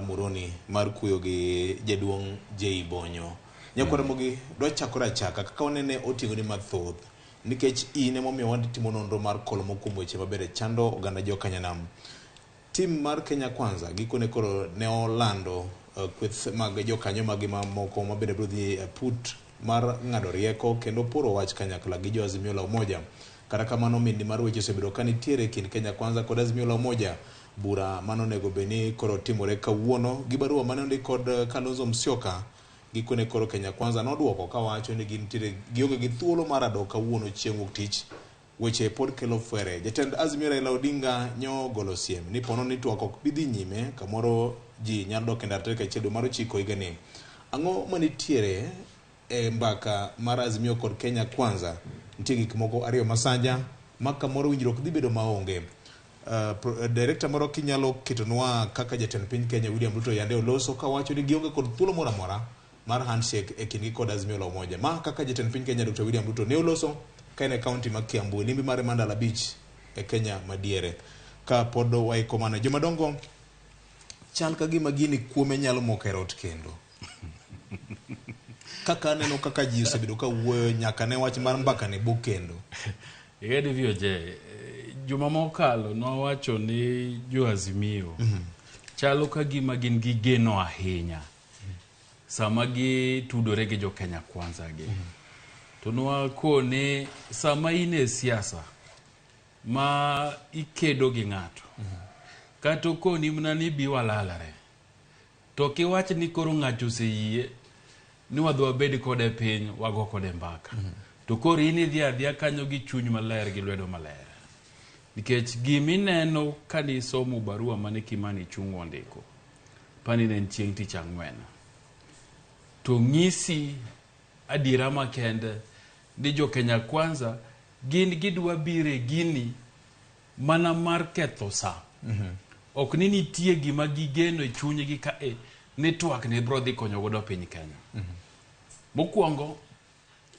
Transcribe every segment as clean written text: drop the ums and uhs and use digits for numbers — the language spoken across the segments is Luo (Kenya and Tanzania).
Muroni mar kuyo gi jaduong' J Bonyo. Nyako Ramogi dwa chakora chaka kaka wanene otingo ni mathoth nikech ine momiyo watimo nonro mar kolomo kuom weche maber chando oganda jo Kanyanam. Tim mar Kenya Kwanza gikone koro ne olando kweth mag jokanyo mag mamoko mabende biro dhi put mar ng'ado rieko kendo poro wach kanyakla gi jo Azimio la Umoja. Kata kamano mindi mar weche osebedo ka nitiere kind Kenya Kwanza kod Azimio la Umoja. Bura manonego beni koro timore kawuono gi barua manondi kod Kalonzo Musyoka. Gikone koro Kenya Kwanza noduoko kawacho ni gintiere gionge gi thuolo mar adok kawuono chieng' wuok tich. Weche pod kelo fwere. Jatend Azimio Raila Odinga nyo golo siem ni pono ni twak ok bidhi nyime kamoro ji nyalo dok e ndara tarik 1 dwe mar 9 higani. Ang'o manitiere e mbaka mar Azimio kod Kenya Kwanza? Nitie gik moko ariyo masanja ma kamoro winjruok dhi bedo maonge. Director moro kinyalo ketonwa kaka jatend piny Kenya William Ruto yande oloso kawacho ni gionge kod thuolo moro amora mar handshake e kindgi kod Azimio la Umoja. Ma kaka jatend piny Kenya Dr. William Ruto ne oloso kaine kaunti ma Kiambu limbi mare Mandala Beach e Kenya madiere. Ka pod waiko mana jomadongo chal ka gima gini kuome nyalo moko e rot kendo. Kaka neno kaka ji osebedo ka wuoyo nyaka ne wach mar mbaka ne buk kendo. Igedi vioje juma mokalo nowacho ni jo Azimio chalo ka gima gin gi geno ahinya sama gi tudore gi jo Kenya Kwanza gi. To nwakone sama ine siasa ma ikedo gi ng'ato kato koni mna ni biwalalare to kiwach ni koro ng'ato oseyie ni wadwa bed kode piny wago kode mbaka to koro ini dhia kanyo gi chuny maler gi lwedo maler nikech gimi neno kani somo barua mane Kimani Chungwa ndiko pani ne chieng' tich ang'wen to ng'isi adira makende ni jo Kenya Kwanza gin gidwa bire gini mana mar ketho sa ok ni nitie gima gigeno e chunygi ka network ne bro dhi konyo godo piny Kenya. Mokwongo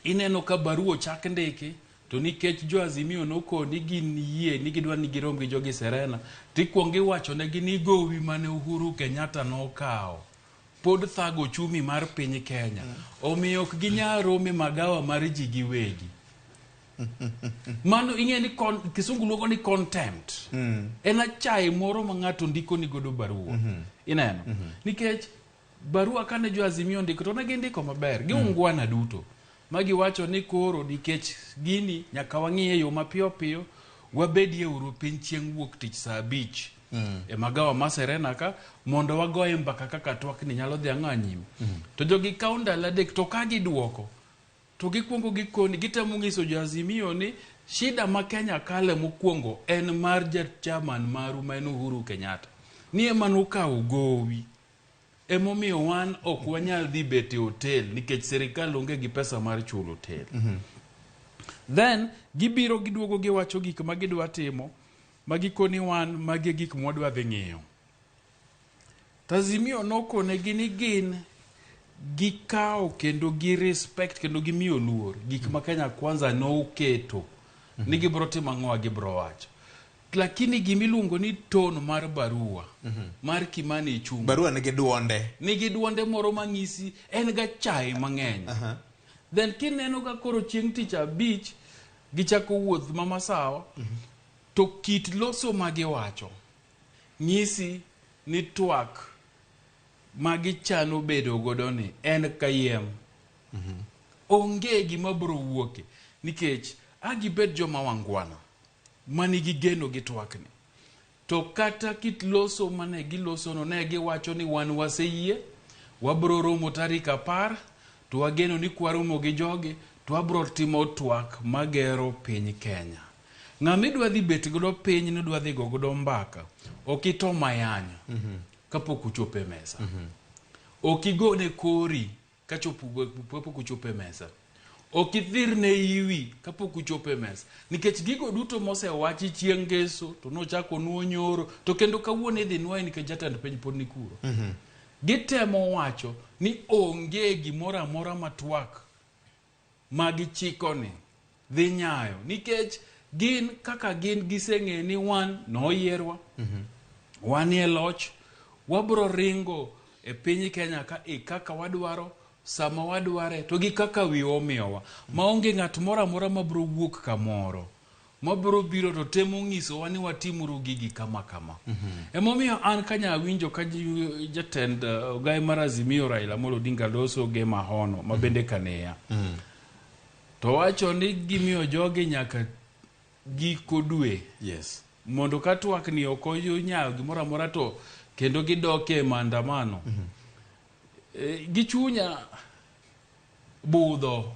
ineno ka baruo chak ndiki to nikech jo Azimio nokoni gin yie ni gidwa ni girom gi jogi Serena tikwongi wacho ne gini gowi mane Uhuru Kenyatta nokao pod thago chumi mar piny Kenya omiyo ok ginyarome magawa mar ji giwegi. Mano ing'e ni kisungu luongo ni contempt. En achai moro ma ng'ato ndiko ni godo barua. Ineno. Nikech barua kane jo Azimio ndiko to ne gindiko maber gi ungwana duto. Magi wacho ni koro nikech gini nyaka wang'iye yo mapiyo piyo wabedie uru piny chieng' wuok tich saa 5 e magawa ma Serena ka mondo wagoye mbaka kaka twak ni nyalo dhi ang'anyim. To jogi kaunda ladek to ka giduoko to gikwongo gikoni gitemo ng'iso jo Azimio ni shida ma Kenya kale mokwongo en mar chairman maru ma en Uhuru Kenyatta ni ema nokawo gowi emomiyo wan ok wanyal dhi bete hotel nikech serikal onge gi pesa mar chulo hotel. Then gibiro giduogo giwacho gik ma gidwa timo magikoni wan magi gik mwadwa dhi ng'iyo. Azimio nokone gini gin gikao kendo gi respect kendo gimiyo luor gik ma Kenya Kwanza noketo ni gibro timo ang'o gibro wacho. Lakini gimiluongo ni tone mar barua mar Kimani Chungwa. Barua nigi duonde moro mang'isi en ga chai mang'eny. Then kineno ga koro chieng' tich 5 gichako wuoth mamasawa to kit loso magiwacho ng'isi ni twak magichano bedo godo ni en kayiem. Onge gima bro wuoke nikech agibed joma wangwana manigi geno gi twak ni to kata kit loso mane giloso no ne giwacho ni wan waseyie wabro romo tarik 10 to wageno ni kwaromo gi jogi to wabro timo twak magero piny Kenya. Ng'ama idwa dhi bet godo piny ni dwa dhi godo mbaka okito mayanya kapok uchope mesa. Okigone kori kapok uchope mesa. Okithir ne iwi kapok uchope mesa nikech gigo duto mosewachi chieng' ngeso to nochako nuonyoro to kendo kawuono idhi nwaye nikech jatend piny pod ni kuro. Gitemo wacho ni onge gimoro amora matwak magichikoni dhi nyayo nikech gin kaka gin giseng'e ni wan noyierwa wanie loch wabro ringo e piny Kenya ka kaka wadwaro sama wadware to gi kaka wiwa omiyowa maonge ng'at moro amora mabro wuok kamoro mabro biro to temo ng'isowa ni watimuru gigi kama kama. Emomiyo an kanya winjo ka jatend Ogai mar Azimio Raila Amolo Odinga loso ge mahono mabende kaneya to wacho ni gimiyo jogi nyaka giko dwe mondo ka twak ni okoyo nyayo gimoro amora to kendo gidoke maandamano gichunya budho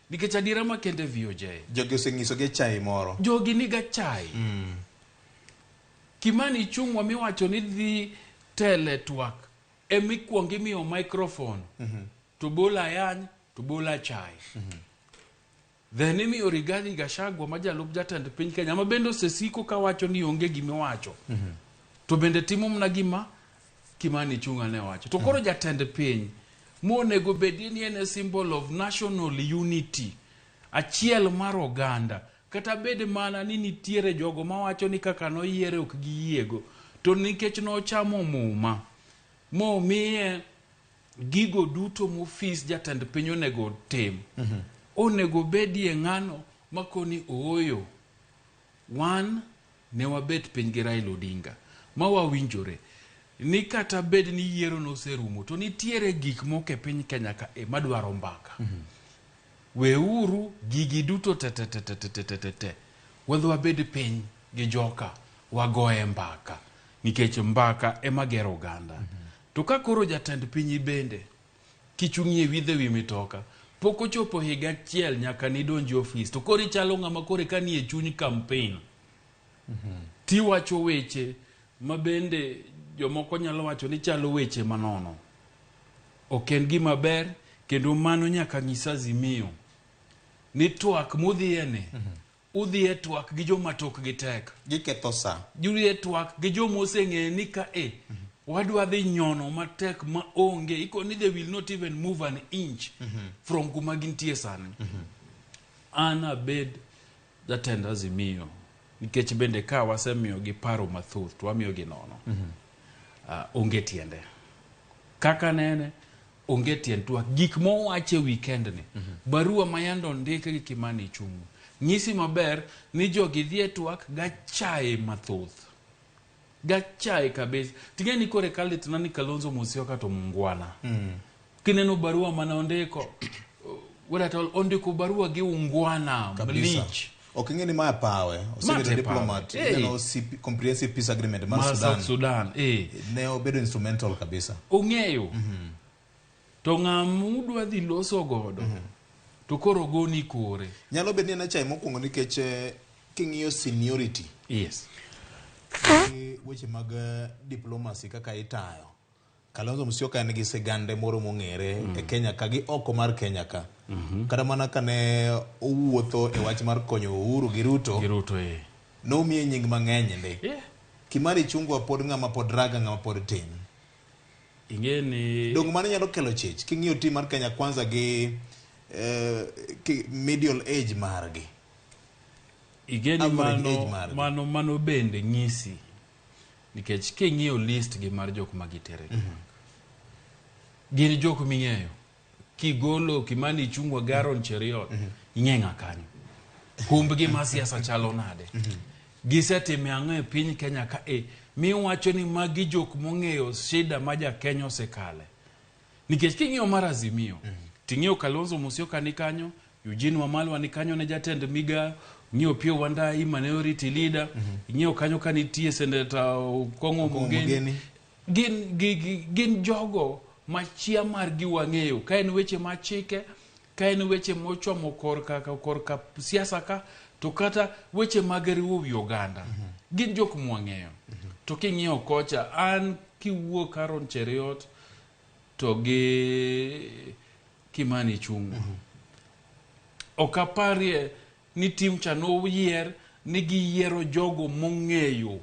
nikech adiera makende VOJ jogi oseng'iso ge chai moro jogi niga chai Kimani Ichung'wa miwacho ni dhi tele twak emikwongi miyo microphone to bola yany to bola chai then imiyo Rigathi Gachagua majalup jatend piny Kenya ma bende osesiko kawacho ni onge gimiwacho to bende timo mna gima Kimani Ichung'wa ne wacho to koro jatend piny monego bedie ni en a symbol of national unity achiel mar oganda kata bed mana ni nitiere jogo mawacho ni kaka noyiere ok giyiego to nikech nochamo muma momiye gigo duto mofis jatend piny onego tim onego bedie ng'ano makoni ooyo wan ne wabet piny gi Raila Odinga ma wawinjore ni kata bed ni yiero no serumo to nitiere gik moko e piny Kenya ka madwaro mbaka weuru gigi duto te wadho wabed piny gi joka wagoe mbaka nikech mbaka ema gero oganda to ka koro jatend piny bende kichung'ie widhe wi mitoka pok ochopo higa achiel nyaka nidonji ofis to koro ichalo ng'ama kore ka ni e chuny campaign tiwacho weche mabende jomoko nyalo wacho ni chalo weche manono ok en gima ber kendo mano nyaka nyisa Azimio ni twak mudhiene udhie twak gi joma tok gi tek giketho sa udhie twak gi joma oseng'e ni ka wadwa dhi nyono matek ma onge ikoni they will not even move an inch from kuma gintie sani an abed jatend Azimio nikech bende ka wasemiyo gi paro mathoth to wamiyo gi nono onge tiende kaka nene onge tiende twak gik mowache weekend ni barua mayando ndike gi Kimani Ichung'wa nyisi maber ni jogi dhie twak gachae mathoth gachae kabisa tingeni kore kalit nani Kalonzo Musyoka to mungwana kineno barua mana ondiko ondiko barua gi ungwana mlich okingeni ma pawe osebedo diplomat no comprehensive peace agreement mar Sudan ne obedo instrumental kabisa ong'eyo to ng'amudwa dhi loso godo to koro goni kore nyalo bedni na chai mokwongo nikech king'iyo seniority weche mag diplomacy kaka itayo Kalonzo Musyoka en gi sigande moro mong'ere e Kenya ka gi oko mar Kenya ka kata mana kane owuotho e wach mar konyo Uhuru gi Ruto nomiye nying mang'eny ndi Kimani Ichung'wa pod ng'ama pod raga ng'ama pod tin ingeni dong mane nyalo kelo chich king'iyo tim mar Kenya Kwanza gi middle age margi igeni mano bende nyisi nikech king'iyo list gi mar jok magitere gin jok ming'eyo kigolo Kimani Ichung'wa Garon Cheriot ing'eng'a kanyo humbgi ma siasa chalo nade gisetime ang'o e piny Kenya ka miwacho ni magi jok mong'eyo shida ma ja Kenya osekale nikech king'iyo mar Azimio ting'iyo Kalonzo Musyoka ni kanyo Eugene Wamalwa ni kanyo ne jatend miga ng'iyo Pio Wandai minority leader ng'iyo kanyo ka nitie Senator Kong'o Mugeni gin jogo machia margi wang'eyo ka en weche machike ka en weche mochomo korka siasa ka to kata weche mag riwo wi oganda gin jok mwang'eyo to king'iyo kocha an kiwuok Garon Cheriot to gi Kimani Ichung'wa okaparie ni tim chano yier ni giyiero jogo mong'eyo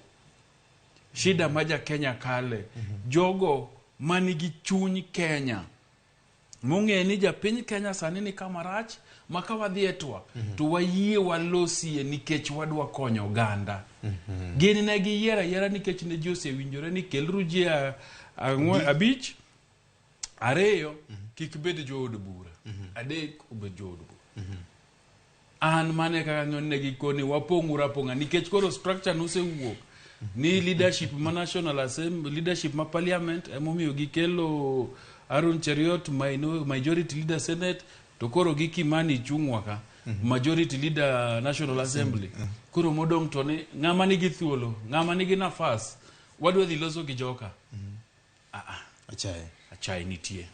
shida ma ja Kenya kale jogo manigi chuny Kenya Mung'e ni japiny Kenya sani ni kama rach maka wadhi e twak to wayie walosie nikech wadwa konyo oganda. Gin ne giyiero ayiera nikech ne ji osewinjore ni kelru ji abich, ariyo kik bed jood bura, adek obed jood bura. An mane kaka ng'on ne gikoni wapong'ura pong'a nikech koro structure nosewuok ni leadership ma National Assembly, leadership ma Parliament emomiyo gikelo Aaron Cheriot majority leader Senate to koro gi Kimani chung'wa ka majority leader National Assembly. Koro modong' to ni ng'ama nigi thuolo, ng'ama nigi nafas, wadwa dhi loso gi joka. Achai nitie.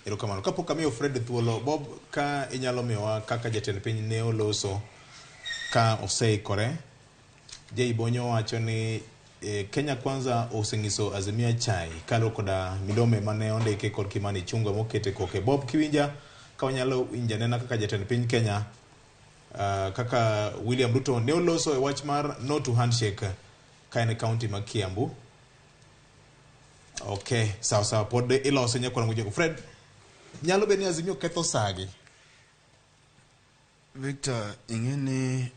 Erokamano. Kapok amiyo Fred thuolo, Bob, ka inyalo miyowa kaka jatend piny ne oloso ka oseikore. Jay Bonyo wacho ni Kenya Kwanza oseng'iso Azimio Chai kalo koda milome mane ondike kod Kimani Chungwa mokete koke. Bob, kiwinja ka wanyalo winja nena kaka jatend piny Kenya kaka William Ruto ne oloso e wach mar no to handshake ka en county ma Kiambu. Okay, sawa pod ilose nyakwana mujeko. Fred, nyalo beni Azimio ketho sagi? Victor, ingene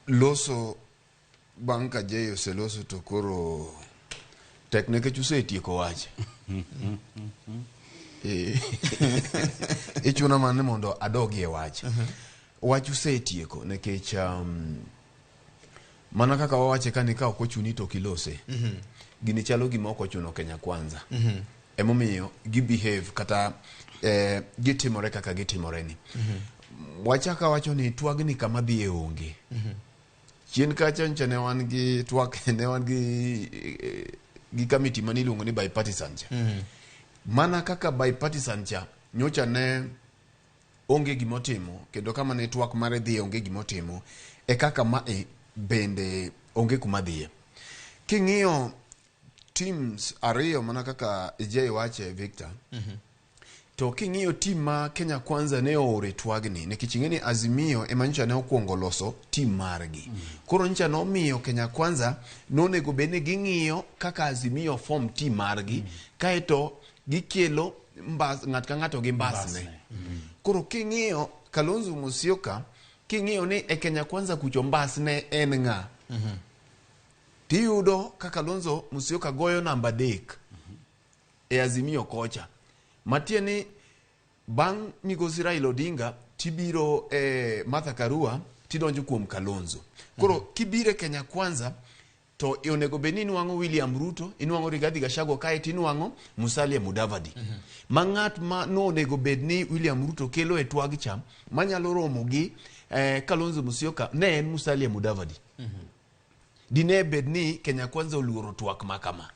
loso banka Jay oseloso to koro teknike chusetieko wache. Ichuna mane mondo adogi e wache. Wache usetieko nekech mana kaka wawache kani ka okochuni to kilose. Gini chalo gima okochuno Kenya Kwanza. Emomiyo gibehave kata gitimore kaka gitimoreni. Wachaka wacho ni twagni kama dhi e onge. Chien kacha ncha ne wan gi twak, ne wan gi committee maniluongo ni bipartisan cha. Mana kaka bipartisan cha nyocha ne onge gimotimo kendo kama ne twak mare dhi onge gimotimo e kaka mae bende onge kuma dhiye. King'iyo teams ariyo mana kaka Jay wache Victor. To king'iyo team ma Kenya Kwanza ne ore twagni nikech ing'eni Azimio ema nyocha ne okuongo loso team margi. Koro nyocha no miyo Kenya Kwanza nonego bene ging'iyo kaka Azimio form team margi kaeto gikelo ng'at ka ng'ato gi mbasne. Koro king'iyo Kalonzo Musyoka, king'iyo ni e Kenya Kwanza kucho mbasne en ng'a. Tiyudo ka Kalonzo Musyoka goyo namba 3 e Azimio kocha. Matieni bang' migosi Raila Odinga tibiro Martha Karua tidonjo kuom Kalonzo. Koro kibire Kenya Kwanza to onego beni inwang'o William Ruto, inwang'o Rigathi Gachagua kae tinwang'o Musalia Mudavadi. Mang'at ma no onego bedni William Ruto kelo e twag cha manyalo romo gi Kalonzo Musyoka ne en Musalia Mudavadi. Dine bedni Kenya Kwanza oluoro twak makama.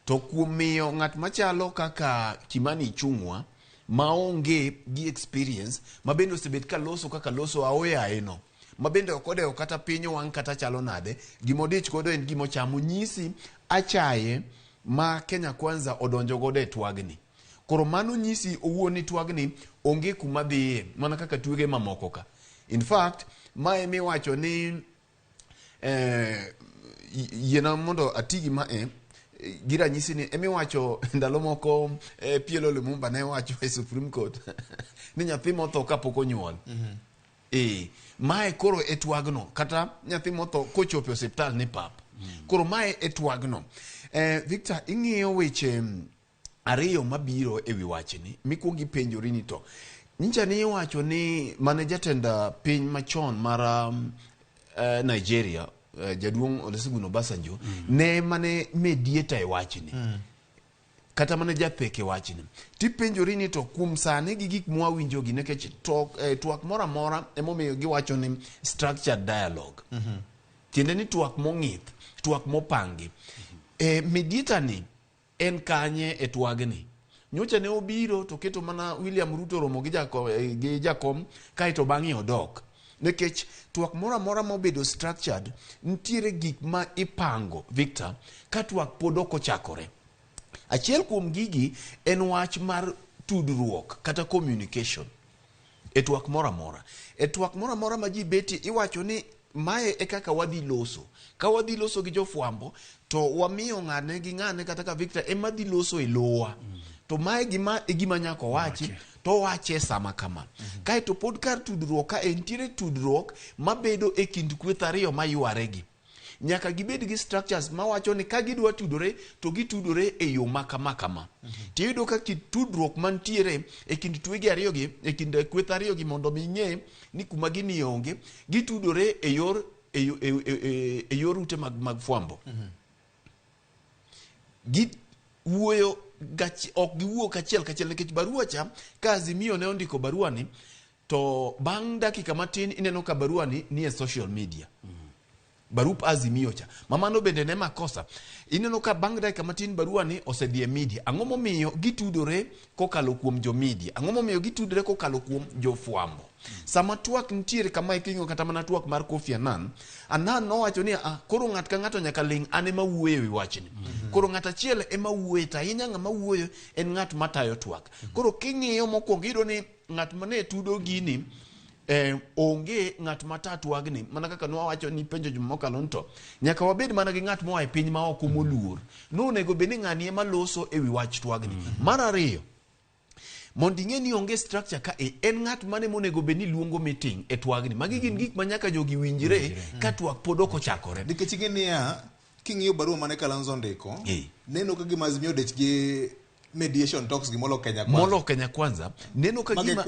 To kumiyo ng'at machalo kaka Kimani Chungwa maonge gi experience mabendo osebet ka loso kaka loso aoya eno mabende okode kata pinyo wang kata chalo nade gimodich kodo en gimo chamo nyisi achaye ma Kenya Kwanza odonjo gode e twagni. Koro mano nyisi owuoni twagni onge kuma dhiye mana kaka twege mamoko ka. In fact mae miwacho ni yena mondo atigi mae gira nyisi ni emiwacho ndalo moko Pielo Lumumba ne wacho e Supreme Court ni nyathi motho kapok onyuol. Mae koro e twagno kata nyathi motho kochopo hospital ni pap. Koro mae e twagno. Victor, ing'iyo weche ariyo mabiro e wi wachni mikuongi penjori ni to nyicha ni wacho ni mane jatend piny machon mar Nigeria Jaduong' Olusegun Obasanjo ne mane mediator e wachni kata mane jathek e wachni. Tipenjori ni to kuom sani gi gik mwawinjogi nekech twak mora mora emomiyo giwacho ni structured dialogue. Tiende ni twak mong'ith, twak mopangi. Mediator ni en kanye e twagni. Nyocha ne obiro to keto mana William Ruto romo gi jakom kaeto bang'e odok. Nekech twak mora mora mobedo structured ntiere gik ma ipango Victor ka twak pod ok ochakore. Achiel kuom gigi en wach mar tudruok kata communication e twak mora mora. E twak mora mora ma ji beti iwacho ni mae e kaka wadhi loso. Ka wadhi loso gi jofwambo to wamiyo ng'ane gi ng'ane kata ka Victor ema dhi loso e lowa. to mae gima nyako wachi to wache sama kama kae to pod kar tudruok ka entiere tudruok mabedo e kind kweth ariyo maywaregi nyaka gibed gi structures mawacho ni ka gidwa tudore to gitudore e yo makama tiyudo ka tudruok mantiere e kind twege ariyogi e kind kweth ariyogi mondo mi ng'e ni kuma gini onge gitudore e yor ute mag fwambo giwuoyo ok giwuo kachiel nikech barua cha ka Azimio ne ondiko barua ni to bang' dakika matin ineno ka barua ni e social media barup Azimio cha mamano bende ne makosa ineno ka bang' dakika matin barua ni osedhi e media ang'o momiyo gitudore kokalo kuom jo media ang'o momiyo gitudore kokalo kuom jofwambo sama twak ntiere kama iking'o kata mana twak mar Kofi Annan nowacho ni koro ng'at ka ng'ato nyaka ling ane mawuoyo ewi wachni koro ng'at achiel ema wuoyo ta ahinya ng'ama wuoyo en ng'at matayo twak koro king'iyo mokwongo iyudo ni ng'at mane tudo gini onge ng'at matatwagni mana kaka nwawacho ni penjo juma mokalo nto nyaka wabed mana gi ng'at moa e piny ma oko moluor nonego bed ni ng'ani ema loso ewi wach twagni mar ariyo mondo ing'e ni onge structure ka en ng'at mane monego bed ni luongo meeting e twagni magi gin gik ma nyaka jogi winjre ka twak pod ok ochakore nikech ing'e niya king'iyo barua mane Kalonzo ndiko neno ka gima Azimio dech gi mediation talks gi molo Kenya kwanza neno ka gima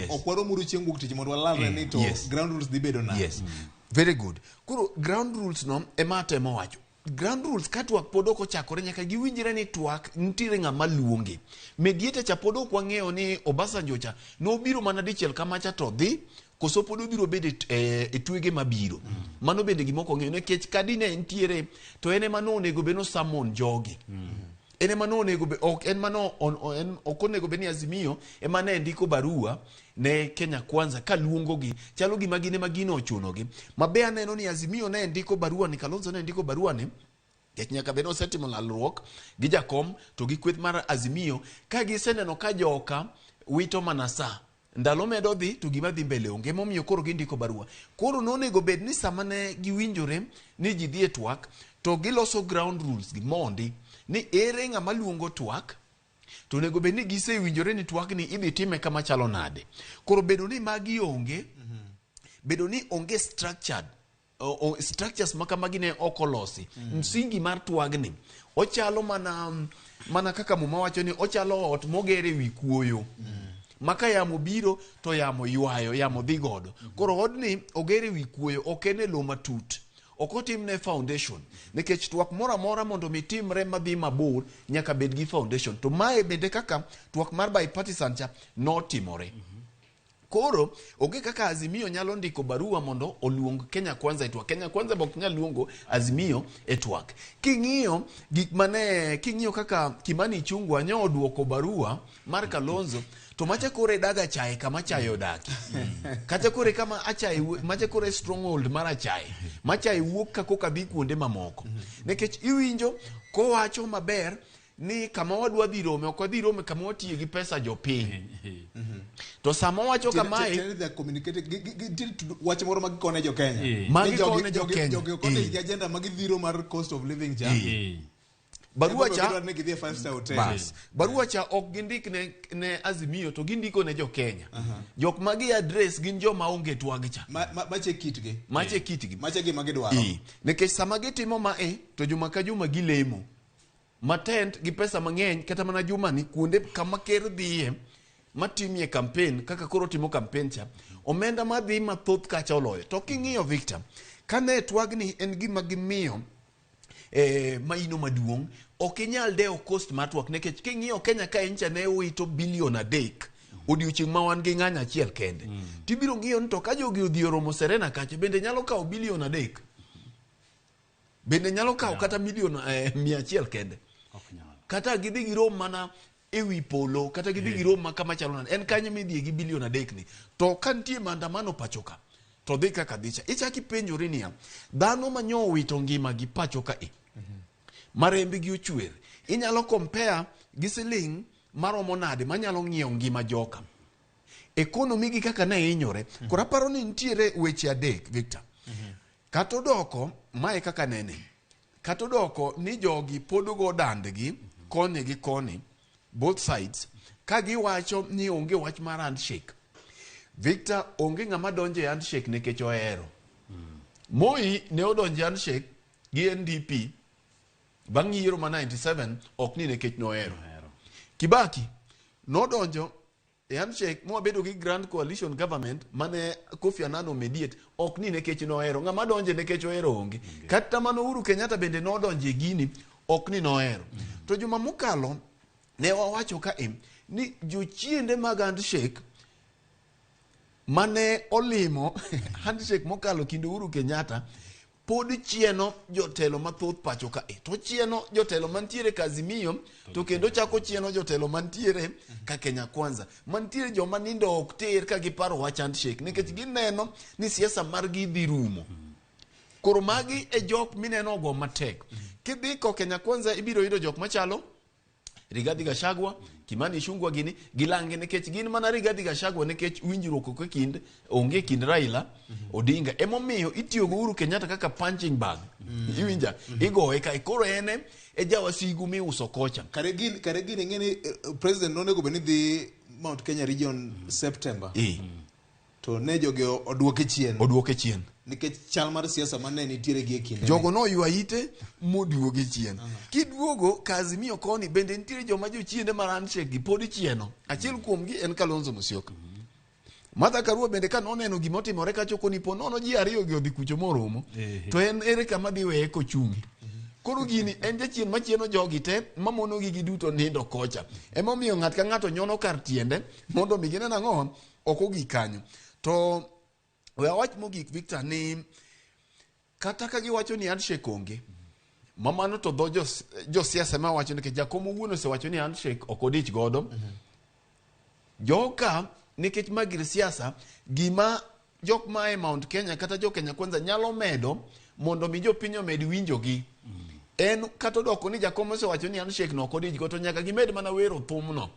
okwaro muru chieng' wuok tich mondo walalre ni to ground rules dhi bedo na very good koro ground rules no ema atemo wacho ground rules ka twak pod ok ochakore nyaka giwinjre ni twak nitiere ng'ama luonge mediator cha pod ok wang'eyo ni Obasanjo cha nobiro mana dichiel kamacha to dhi koso pod obiro bedo e twege mabiro mano bende gimoko ong'eyo nikech kadine entiere to en ema nonego bed no summon jogi ene mano onego be ok en mano ok onego be ni Azimio ema ne ndiko barua ne Kenya Kwanza kaluongo gi chalo gima gine magino ochuno gi mabe aneno ni Azimio ne ndiko barua ni Kalonzo ne ndiko barua ni nyaka be no setimo lalruok gi jakom to gi kweth mar Azimio ka giseneno ka joka wito manasa ndalo medo dhi to gima dhi mbele onge momiyo koro gindiko barua koro nonego bed ni sama ne giwinjore ni ji dhi e twak to giloso ground rules gi mondi ni ere ng'ama luongo twak to nego bed ni gisewinjore ni twak ni idhi time kama chalo nade koro bedo ni magi onge bedo ni onge structured structures makamagi ne okolosi msingi mar twagni ochalo mana kaka muma wacho ni ochalo ot mogere wi kuoyo maka yamo biro to yamo ywayo yamo dhi godo koro odni ogere wi kuoyo okene lo matut okotimne foundation nikech twak mora mora mondo mitimre madhi mabor nyaka bed gi foundation to mae bende kaka twak mar bipartisan cha notimore koro onge kaka Azimio nyalo ndiko barua mondo oluong Kenya Kwanza e twak Kenya Kwanza bok nyalo luongo Azimio e twak king'iyo gik mane king'iyo kaka Kimani Ichung'wa nyo oduoko barua mar Kalonzo to mache kore daga chae kama chae odaki kata kore kama achae mache kore stronghold mar achae machae wuok ka koka dhi kuonde mamoko nikech iwinjo ko wacho maber ni kama wadwa dhi rome ok dhi rome kama watiye gi pesa jopiny to sama wacho kamae wacho moro magikone jo Kenya magikone jo Kenya jogi agenda magidhiro mar cost of living cha barua cha ok gindik ne Azimio to gindiko ne jo Kenya jok magi address gin joma onge twag cha mache kitgi mache gi magidwaro nikech sama gitimo mae to juma ka juma gilemo matent gi pesa mang'eny kata mana juma ni kuonde kama ker dhiye matimie campaign kaka koro timo campaign cha omenda madhi mathoth kacha oloyo to king'iyo Victor kane twagni en gima gimiyo maino maduong' ok inyal deo cost mar twak nikech king'iyo Kenya ka incha ne wito bilion 3 odiochieng' ma wan gi ng'any achiel kende tibiro ng'iyo ni to ka jogi odhi oromo Serena kacha bende nyalo kawo bilion 3 bende nyalo kawo kata milion 100 kende kata gidhi girom mana ewi polo kata gidhi girom ma kama chalo nade en kanye midhi gi bilion 3 ni to ka nitie maandamano pachoka to dhi kaka dhicha ichaki penjori niya dhano manyo wito ngima gi pachoka marembe gi ochwer inyalo compare gi siling maromo nade manyalo ng'iewo ngima joka economy gi kaka ne inyore kora paro ni nitiere weche adek Victor katodoko mae kaka nene katodoko ni jogi podogo dandgi koni gi koni both sides ka giwacho ni onge wach mar handshake. Victor, onge ng'ama donjo e handshake nikech ohero. Moi ne odonjo e handshake gi NDP bang' yiero ma 97 ok ni nikech nohero. Kibaki nodonjo e handshake mobedo gi Grand Coalition Government mane Kofi Annan mediate ok ni nikech nohero. Ng'ama donjo nikech ohero onge. Kata mano Uhuru Kenyatta bende nodonjo e gini ok ni nohero. To juma mokalo ne wawacho ka ni jochiende mag handshake mane olimo handshake mokalo kind Uhuru Kenyatta pod chieno jotelo mathoth pacho ka to chieno jotelo mantiere Kazimio to kendo chako chieno jotelo mantiere ka Kenya Kwanza, mantiere joma nindo ok ter ka giparo wach handshake nikech gineno ni siasa margi dhi rumo. Koro magi e jok mineno go matek. Kidhi ko Kenya Kwanza ibiro yudo jok machalo Rigathi Gachagua, Kimani Ichung'wah gini gilange nikech gin mana Rigathi Gachagua nikech winjruok ko kind onge kind Raila Odinga emomiyo itiyo go Uhuru Kenyatta kaka punching bag. Iwinja igoe kai koro ene e jawasigu mi uso kocha. Kare gin ngeni president nonego beni dhi Mount Kenya region September. To ne joge oduoke chien. Nikech chal mar siasa mane nitiere gi kinde. Jogo no ywa ite moduoge chien. Kiduogo Kazimio koni bende nitiere joma jochiende mar handshake gi pod chieno. Achiel kuom gi en Kalonzo Musyoka. Martha Karua bende ka noneno gima otimore ka choko ni po nono ji ariyo gi odhi kucho moromo. To en ere kama dhi weye kochungi. Koro gini en jachien machieno jogi te mamono gi giduto nindo kocha. Emomiyo ng'at ka ng'ato nyono kar tiende mondo migine nang'o oko gi kanyo. To we awach mogik Victor ni kata ka giwacho ni handshake onge mamano to dho jo siasa ma wacho ni ke jakom wuono se wacho ni handshake okodich godo. Joka nikech magir siasa gima jok ma e Mount Kenya kata jo Kenya Kwanza nyalo medo mondo mi jopiny omed winjogi en kata doko ni jakom se wacho ni handshake no okodich godo to nyaka gimed mana wero thumno,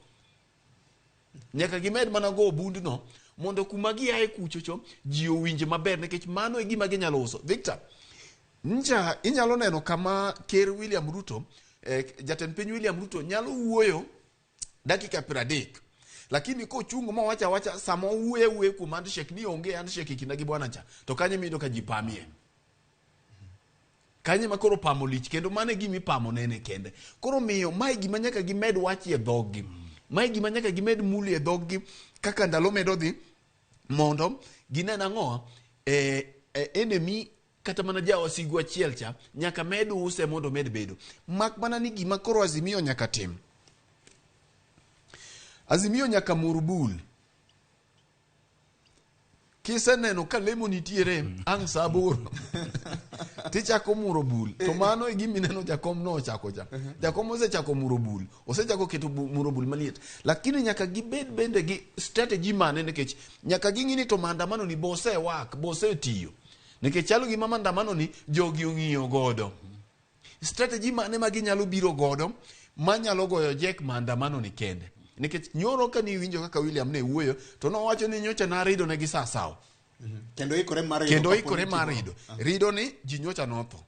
nyaka gimed mana go bundno mondo kuma giaye kuchocho ji owinje maber nikech mano e gima ginyalo uso. Victor, nja inyalo neno kama Ker William Ruto jatend piny William Ruto nyalo wuoyo dakika 30 lakini ko chungo ma wacha samo wuoye kuom handshake ni onge handshake kinda gi bwana cha to kanye mido ka jipamie kanye makoro pamo lich kendo mane gimi pamo nene kende. Koro miyo mai gima nyaka gimed wach e dhogi, mai gima nyaka gimed muli e dhogi kaka ndalo medo dhi mondo ginena ng'o enemy kata mana jawasigu achiel cha nyaka med use mondo med bedo mak mana ni gima koro Azimio nyaka tim. Azimio nyaka murubul. Kiseneno ka lemo nitiere ang' saburo tichako murobul to mano e gimineno jakom no chako cha. Jakom osechako murobul, osechako keto murobul maliet, lakini nyaka gibed bende gi strategy mane nikech nyaka ging'ini to maandamano ni bose wak bose tiyo nikech chalo gima maandamano ni jogi ong'iyo godo. Strategy mane ma ginyalo biro godo manyalo goyo jek maandamano ni kende nikech nyoro ka ni winjo kaka William ne wuoyo to nowacho ni nyocha na rido ne gi sasawa. Kendo ikore mar rido. Rido ni ji nyocha notho.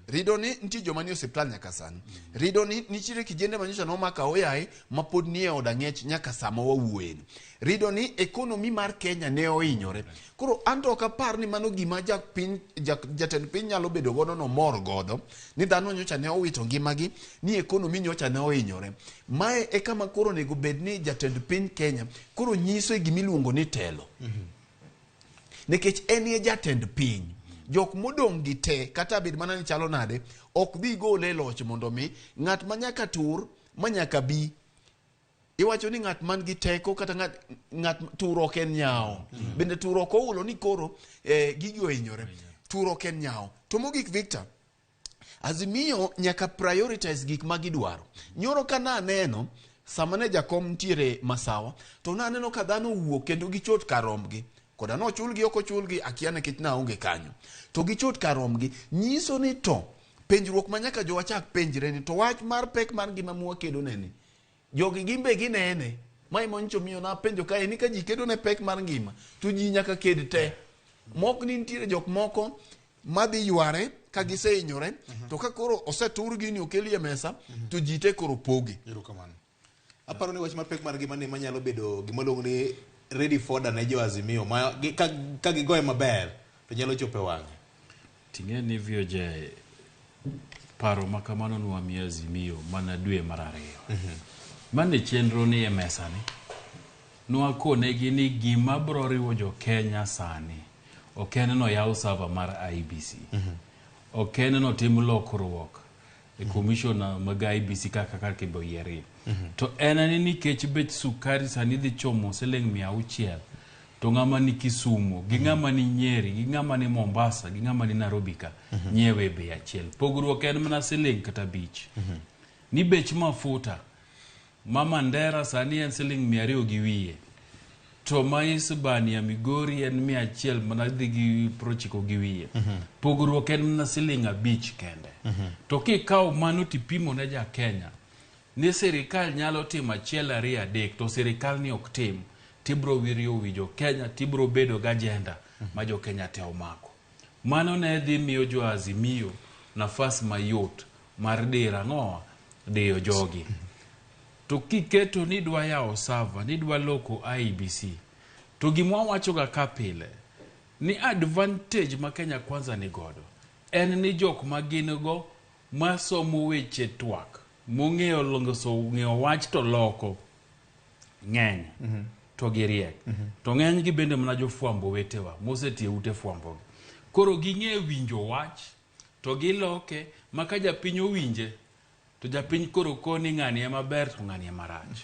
Rido ni nti joma ni osiptal nyaka sani. Rido ni nichire kijende manyocha no maka oyaye mapod nie oda ng'ech nyaka sama wawuoye. Rido ni ekonomi mar Kenya ne ohinyore. Koro anto kapar ni mano gima jatend piny nyalo bedo godo no mor godo ni dhano nyocha ne owito ngimagi ni ekonomi nyocha ne ohinyore. Mae e kama koro nego bed ni jatend piny Kenya koro nyiso gimiluongo ni telo. Nikech en ye jatend piny. Jok modong gi te kata bed mana ni chalo nade ok dhi gole loch mondo mi ng'at manyaka tur manyaka bi. Iwacho ni ng'at man gi teko kata ng'at turo ken nyao. Bende turo ko ulo ni koro gigi ohinyore. Turo ken nyao. To mogik Victor, Azimio nyaka prioritize gik magidwaro. Nyoro kana neno sama ne jakom ntiere Masawa to naneno ka dhano wuok kendo gichot karombgi. Koda no chulgi oko chulgi akiane kit na onge kanyo. To gichot karomgi nyiso ni to penjruok manyaka jo wachak penjre ni to wach mar pek mar gima muwa kedo neni. Jogi gimbe ginene. Mai moncho miyo na penjo kae ni ka ji kedo ne pek mar ngima to ji nyaka ked te. Mok ni ntiere jok moko madhi yware ka giseinyore to ka koro osetur gini okeli e mesa to ji te koro pogi. aparo ni wach mapek mar gima ni manyalo bedo gimaluongo ni ready for ne jo Azimio ma ka gigoye maber to nyalo chope wang'e. Ting'e ni VOJ paro makamano nuwa mi Azimio mana dwe mar 2. Mane chenro ni e mesa ni nuwa konegi ni gima bro riwo jo Kenya sani ok en no yaw server mar IBC, ok en no tim lokruok e commissioner mag IBC kaka kibo yieri, to en ni nikech bech sukari sani dhi chomo siling 600, to ng'ama ni Kisumu gi ng'ama ni Nyeri gi ng'ama ni Mombasa gi ng'ama ni Nairobi ka nyiewe bei achiel. Pogruok en mana siling kata bich. Ni bech mafuta mama Ndera sani en siling 200 gi wiye, to mais bani ya Migori en 100 mana dhi gi 90 gi wiye. Pogruok en mana siling 5 kende. To kikaw mano tipimo ne ja Kenya, ni serikal nyalo timo 1 2 3 to serikal ni ok tim, tibro wirio wijo Kenya, tibro bedo gajenda ma jo Kenya te omako. Mano ne dhi miyo jo Azimio nafas mayot mar dira ng'owa deyo jogi. To kiketo ni dwa yawo server, ni dwa loko IBC, to gimwa wachoga kapile ni advantage ma Kenya kwanza ni godo en ni jok magin go masomo weche twak mong'eyo longoso ng'eyo wach to loko ng'eny to giriek to ng'eny gi bende mana jo fwambo wetewa mosetie ute fwambo. Koro ging'e winjo wach to giloke maka japiny owinje to japiny koro koni ng'ani ema ber to ng'ani ema rach.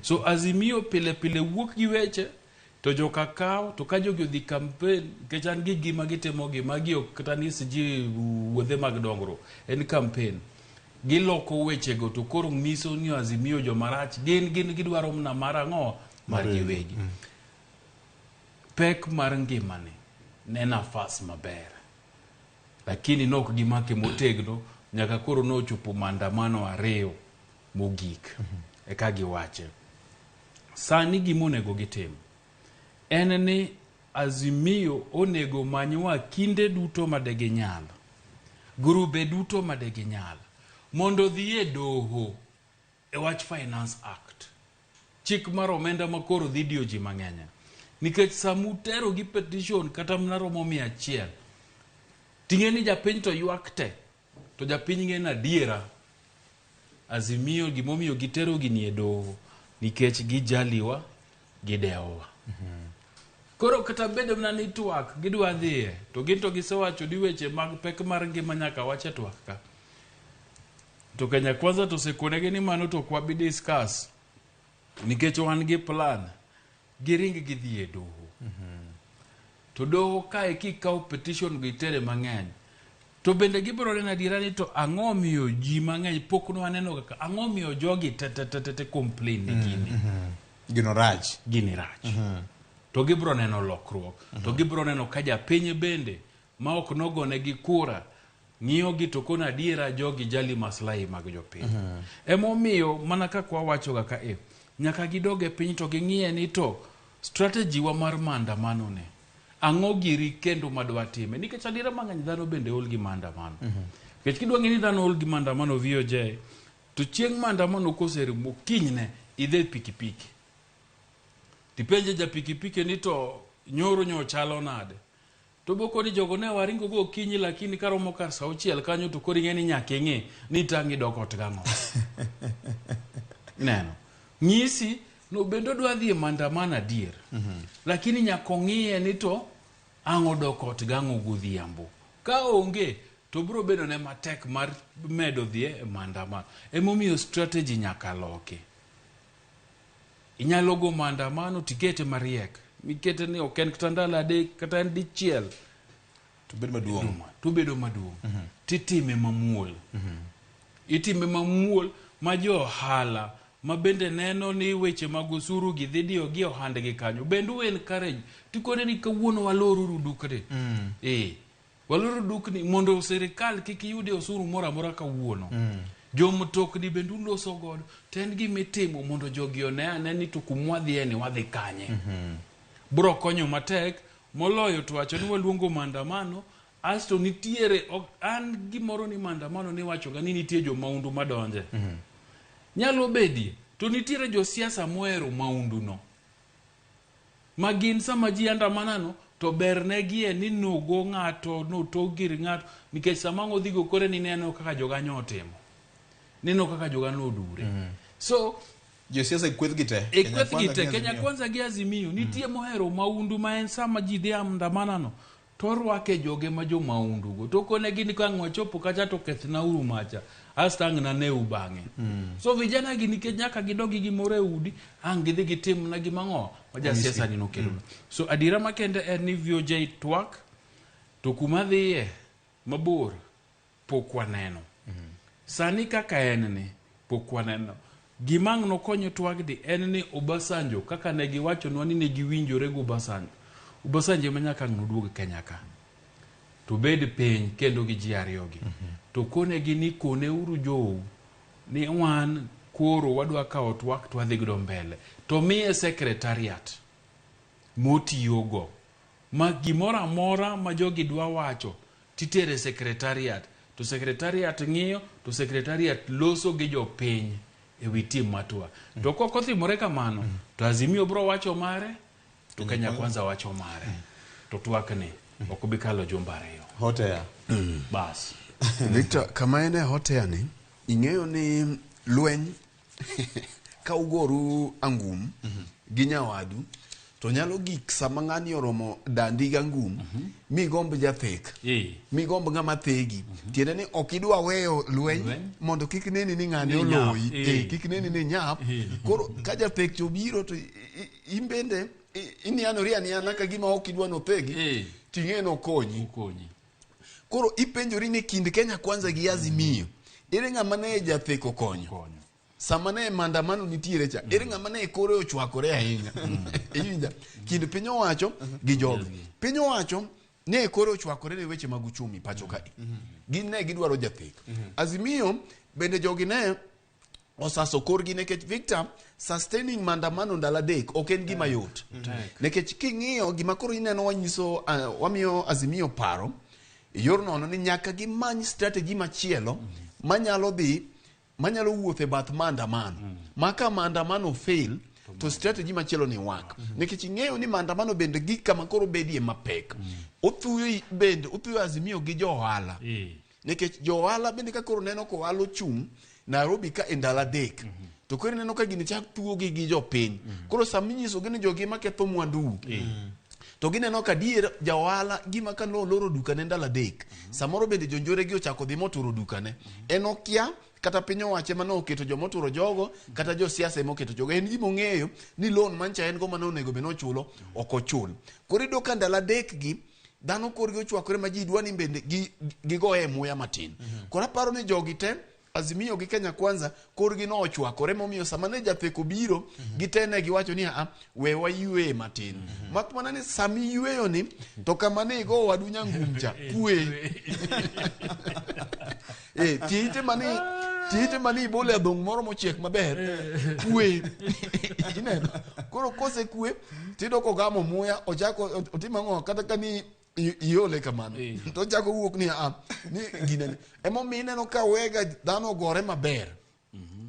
So Azimio pile pile wuok gi weche to joka kaw to ka jogi odhi campaign kechan gi gima gitemo gima gi ok kata ni siji wuodhe mag dongro en campaign giloko weche go to koro miso ni Azimio jo marach gin gidwaro mna marang'o mar giwegi. Pek mar ngimani ne nafas maber, lakini nok gimake motegno nyaka koro no chopo maandamano 2 mogik eka giwache. Sani gimonego gitim en ni Azimio onego manywa kinde duto madegi nyal, grube duto madegi nyal, mondo dhiye doho e wach Finance Act, chik mar omenda makoro dhi dio ji mang'eny. Nikech samutero gi petition kata mnaromo 100, ting'e ni japiny to ywak te, to japiny ng'en adiera Azimio gimomiyo gitero gi nie doho nikech gijaliwa gideowa. Koro kata bedo mna ni twak gidwa dhiye to ginto gisewacho di weche mag pek mar ngima nyaka wache twak ka. To Kenya kwanza to sekonege ni mano to kwa bi discuss nikech wan gi plan giring gidhiye doho. To doho kae kikaw petition gitere mang'eny to bende gibro nena dira ni to ang'o miyo ji mang'eny pok no aneno kaka ang'o miyo jogi te complain ni gino rach gini rach. To gibro neno lokruok, to gibro neno ka japiny bende ma ok nogone gi kura ng'iyo gi to kona adiera jogi jali maslahi mag jopiny. Emomiyo mana ka kwa wachoga ka nyaka gidoge piny to ging'iye ni to strategy wa mar maandamano ne ang'o giri kendo madwa time, nikech adiera mang'eny dhano bende ol gi maandamano. Nikech kidwa ng'ini dhano ol gi maandamano VOJ, to chieng' maandamano koserumo kinyne idhe pikipiki tipenje ja pikipiki ni to nyoro chalo nade, to boko ni jogo ne waringo go kinyi lakini karomo kar saa 6 kanyo to kori ng'eni nyaka ing'e ni tangi dokot gang'o. Neno ng'isi no bendo dwa dhi maandamano adier, lakini nyaka ng'iye ni to ang'o dokot gang'o godhiambo. Ka onge to bro bedo ne matek mar medo dhi e maandamano. Emomiyo strategy nyaka loki. Inyalo go maandamano tikete mariek, mikete ni ok en kata ndalo 3 kata en dichiel to bedo maduong', to bedo maduong'. Titime mamuol. Itime mamuol ma jo hala ma bende neno ni weche mag osuru gi dhi dio gi ohandgi kanyo bende wen courage tikone ni kawuono waloro dukni waloro dukni mondo serikal kik yude osuru mora mora kawuono. Jo mtokni bende uloso godo ten gi mitimo mondo jogi one ni to kumwadhi ni wadhi kanye. Bro konyo matek moloyo to wacho ni waluongo maandamano asto nitiere an gimoro ni maandamano ni wacho ga ni nitie jo maundu madonje. Nyalo bedi to nitiere jo siasa moero maundu no magin sama ji andamana no to bernegi ni nogo ng'ato no to gir ng'ato nikech sama ngodhi go kore ni neno kaka joga nyotimo neno kaka joga no dure so jo siasa kweth gite Kenya kwanza gi Azimio nitie mohero maundu ma en sama ji dhi andamana no to rwake joge ma jo maundu go to kone gini ka ng'wachopo kacha to kethna uru macha astang na ne ubange so vijana gini ke nyaka gidogi gimore udi ang gidhi gitim na gimango waja siasa ni nokelo so adira makende en ni VOJ twak to kuma dhiye mabor pokwa neno sani kaka en ni pokwa neno gimang no konyo twak di en ni Obasanjo kaka ne giwacho nwa ni ne giwinjore go Obasanjo manyaka ng'uduog Kenya ka to bed piny kendo gi ji ariyogi to kone gi ni kone uru jou ni wan koro wadwa kawo twak to wadhi godo mbele to miye secretariat motiyogo ma gimora mora ma jogi dwa wacho titere secretariat to secretariat ng'iyo to secretariat loso gi jopiny e wi tim matwa to kokothimore kamano to Azimio bro wacho mare to Kenya Kwanza wacho mare to twak ni okobikalo jumba ariyo hotea bas Victor kama ene hotea ni ing'eyo ni lweny ka ugoru angum gi nyawadu to nyalo gik sama ng'ani oromo dandi ga ngum mi gomb jathek mi gomb ng'ama thegi tiende ni okidwa weyo lweny mondo kik neni ni ng'ani oloyi kik neni ni nyap koro ka jathek chobiro to imbende inianori aniana ka gima okidwa no thegi ting'eno konyi koro ipenjori ni kind Kenya Kwanza gi Azimio ere ng'ama ne jatheko konyo sama ne maandamano nitiere cha ere ng'ama ne kore ochwakore ahinya iwinja kind piny owacho gi jogi piny owacho ne kore ochwakore ne weche mag uchumi pacho ka gin ne gidwaro jatheko Azimio bende jogi ne osaso korgi nekech Victor sustaining maandamano ndalo adek ok en gima yot nekech king'iyo gima koro ineno wanyiso wamiyo Azimio paro yor nono ni nyaka gimany strategy machielo manyalo wuothe bath maandamano maka maandamano fail to strategy machielo ni work nekech ing'eyo ni maandamano bende gik kama koro bedie mapek othuyo Azimio gi johala nekech johala bende ka koro neno ko ohala chung Nairobi ka endalo adek to koro neno ka gini chak tuogi gi jopiny koro saminyiso gini jogi maketho mwandu to gineno ka dier jaohala gima ka loro dukane ndalo adek samoro bende jonjore gi ochako dhi moturo dukane en okia kata piny owacho ema noketo jomoturo jogo kata jo siasa ema oketo jogo en gima ong'eyo ni loan mancha en go mane onego bed nochulo ok ochul koro iyudo ka ndalo adek gi dhano korgi ochwakore ma ji dwa ni bende gigoe muya matin koro aparo ni jogi te Azimio gi Kenya Kwanza korgi no ochwakore momiyo sama ne jatheko biro gitene giwacho ni we wayue matin mak mana ni sami yueyo ni to kama ne go wadunya ngumcha kue tiite mani bole adhong moro mochiek maber kue ineno koro kose kue tido ko gamo muya ochako otima ngo kata kani iole kamano to chako wuok ni ginene emo mineno ka wega dhano gore maber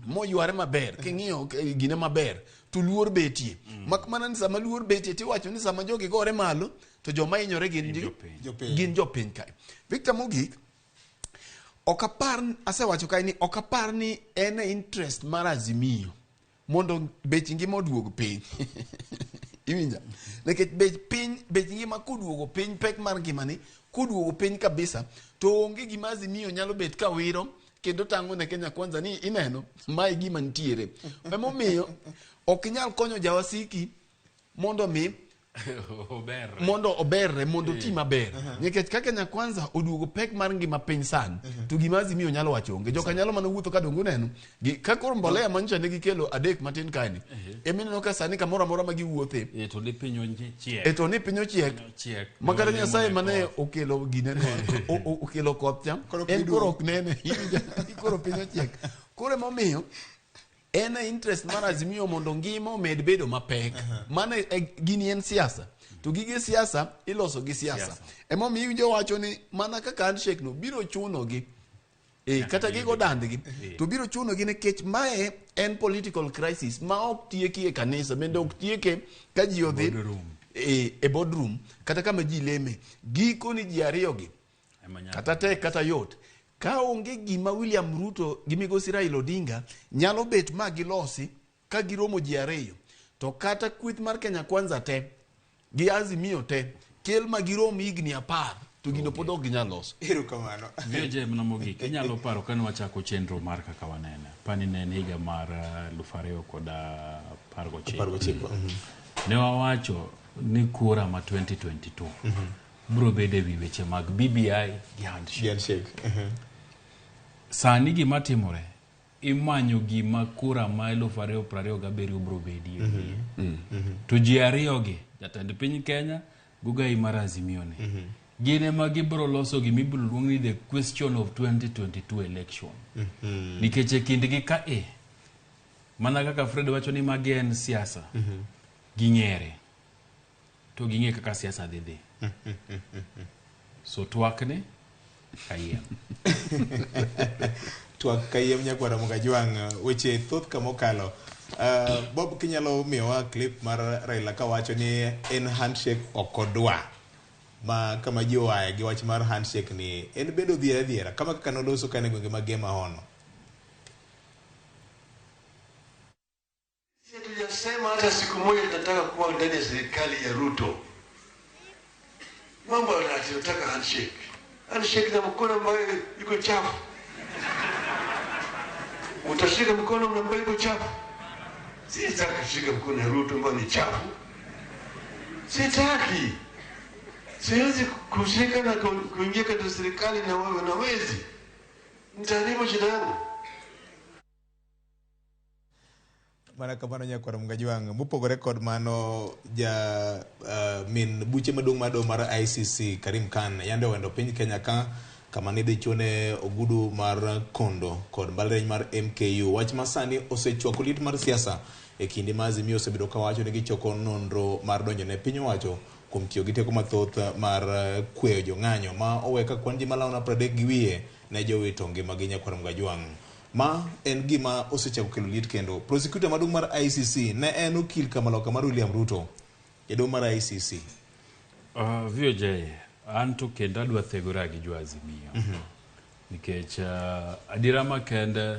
moyware maber king'iyo gine maber to luor betie mak mana ni sama luor betie tiwacho ni sama jogi gore malo to joma inyore gin jopiny kae Victor mogik okapar asewacho kae ni okapar ni en interest mar Azimio mondo bech ngima oduog piny iwinja nekech bech ngima koduogo piny pek mar ngimani koduogo piny kabisa to onge gima Azimio nyalo bet ka wiro kendo tango ne Kenya Kwanza ni ineno mae gima nitiere emomiyo ok inyal konyo jawasiki mondo oberre mondo ti maber nikech ka Kenya Kwanza oduogo pek mar ngima piny san to gima Azimio nyalo wacho onge joka nyalo mana wuotho ka dongo neno ka koro mbolea mancha ne gikelo adek matin kaeni emineno ka sani kamoro amora ma giwuothe to ni piny ochiek makata Nyasaye mane okelo ginene okelo koth cha en koro ok nene koro piny ochiek koro emomiyo en interest mar Azimio mondo ngima omed bedo mapek mana gini en siasa to gige siasa iloso gi siasa emomiyo iwinjo wacho ni mana kaka handshake no biro chuno gi kata gigo dandgi to biro chuno gi nikech mae en political crisis ma ok tieki e kanisa bende ok tieke ka ji odhi e boardroom kata kama ji leme giko ni ji ariyogi kata tek kata yot ka onge gima William Ruto gi migosi Raila Odinga nyalo bet ma gilosi ka giromo ji ariyo to kata kwith mar Kenya Kwanza te gi Azimio te kel ma girom higni 10 to gino pod ok ginyal loso. Erokamano. Vioje Ramogi, inyalo paro kane wachako chenro mar kaka wanene. Pani ne en higa mar 2019. Ne wawacho ni kura ma 2022 biro bedo ewi weche mag BBI gi handshake. Sani gima timore imanyo gima kura ma 2027 biro bedie. To ji ariyogi jatend piny Kenya gugai mar Azimio ne. Gine ma gibro loso gima ibiro luong ni the question of 2022 election. Nikech e kindgi ka mana kaka Fred wacho ni magi en siasa. Ging'ere. To ging'e kaka siasa dhi. So twakne kayem. Twak kayem nyakwara Mugajwang weche thoth kamokalo. Bob kinyalo miyowa clip mar Raila ka wacho ni en handshake okodwa. Ma kama ji oaye gi wach mar handshake ni en bedo dhiera kama kaka noloso kane gwenge magema hono. Sema hata siku moja tunataka kuwa ndani ya serikali ya Ruto. Mambo yanataka handshake. Handshake na mkono ambayo yuko chafu. Utashika mkono ambayo yuko chafu. Sitaki kushika mkono ya Ruto ambayo ni chafu. Sitaki. Siwezi kushika na kuingia katika serikali na wewe na wezi. Nitaharibu shida yangu. Mana kamano nyakwara Mugajwang mupogore kod mano min buche maduong' mado mar ICC Karim Khan yande wendo piny Kenya kama ne dichone ogudu mar kondo kod mbaleny mar MKU wach masani osechwako lit mar siasa e kinde ma Azimio osebedo ka wacho ni gichoko nonro mar donjo ne piny owacho kuom tiyo gi teko mathoth mar kweyo jong'anyo ma oweka kwan ji malawo na 30 gi wiye ne jowito ngimagi nyakwara Mugajwang. Ma en gima osechako kelo lit kendo prosecutor maduong' mar ICC ne en okil kamaloka mar William Ruto jaduong' mar ICC. Vioje anto kendo adwa thegora gi jo Azimio. Nikech adira makende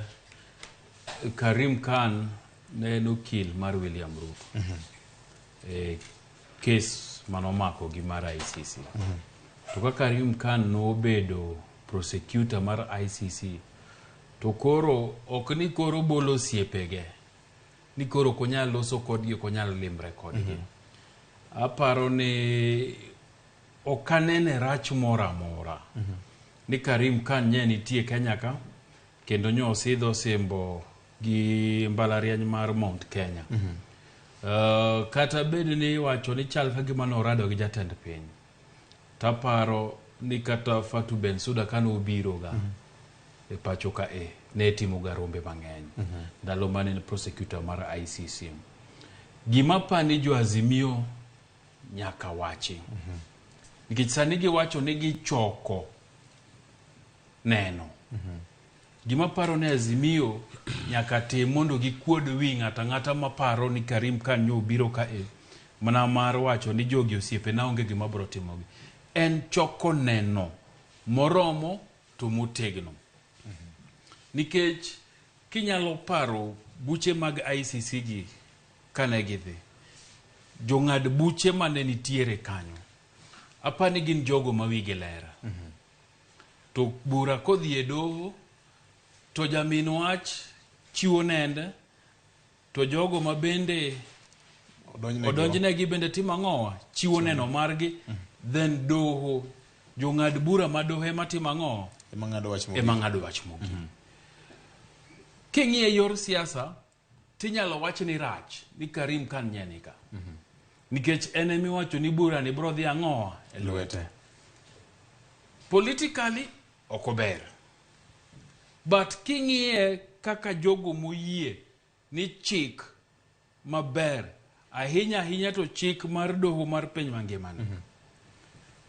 Karim Khan ne en okil mar William Ruto. Kes manomako gi mar ICC. To ka Karim Khan nobedo prosecutor mar ICC to koro ok ni koro bolo siepege ni koro konyal loso kodgi konyal limre kodgi. Aparo ni okanene rach mora ni Karim Khan nye nitie Kenya ka kendo nyo osidho simbo gi mbalariany mar Mount Kenya. Kata bedo ni wacho ni chal ka gima norado gi jatend piny. Taparo ni kata Fatu Bensouda kano obiro ga e pacho ka ne timo garombe mang'eny. Ndalo mane ni prosecutor mar ICC. Gima pani jo Azimio nyaka wachi. Nikech sani giwacho ni gichoko neno. Gima paro ne Azimio nyaka tim mondo gikuod wi ng'ata maparo ni Karim Khan nyo biro ka mana mar wacho ni jogi osiepe na onge gima bro timogi. En choko neno moromo to motegno. Nikech kinyalo paro buche mag ICC gi kane gidhi. Jong'ad buche mane nitiere kanyo. Apani gin jogo mawigi lera. To bura kodhi e doho to jamin wach chiwo nende to jogo mabende odonjnegi bende timang'owa chiwo neno margi then doho jong'ad bura madohe matimang'owa emang'ado wach mogi. King'iye yor siasa tinyalo wach ni rach ni Karim Khan nyenika. Nikech enemi wacho ni bura ni bro dhi ang'owa e lwete. Politically okober. But king'iye kaka jogo moyie ni chik maber ahinya to chik mar doho mar piny mangimani.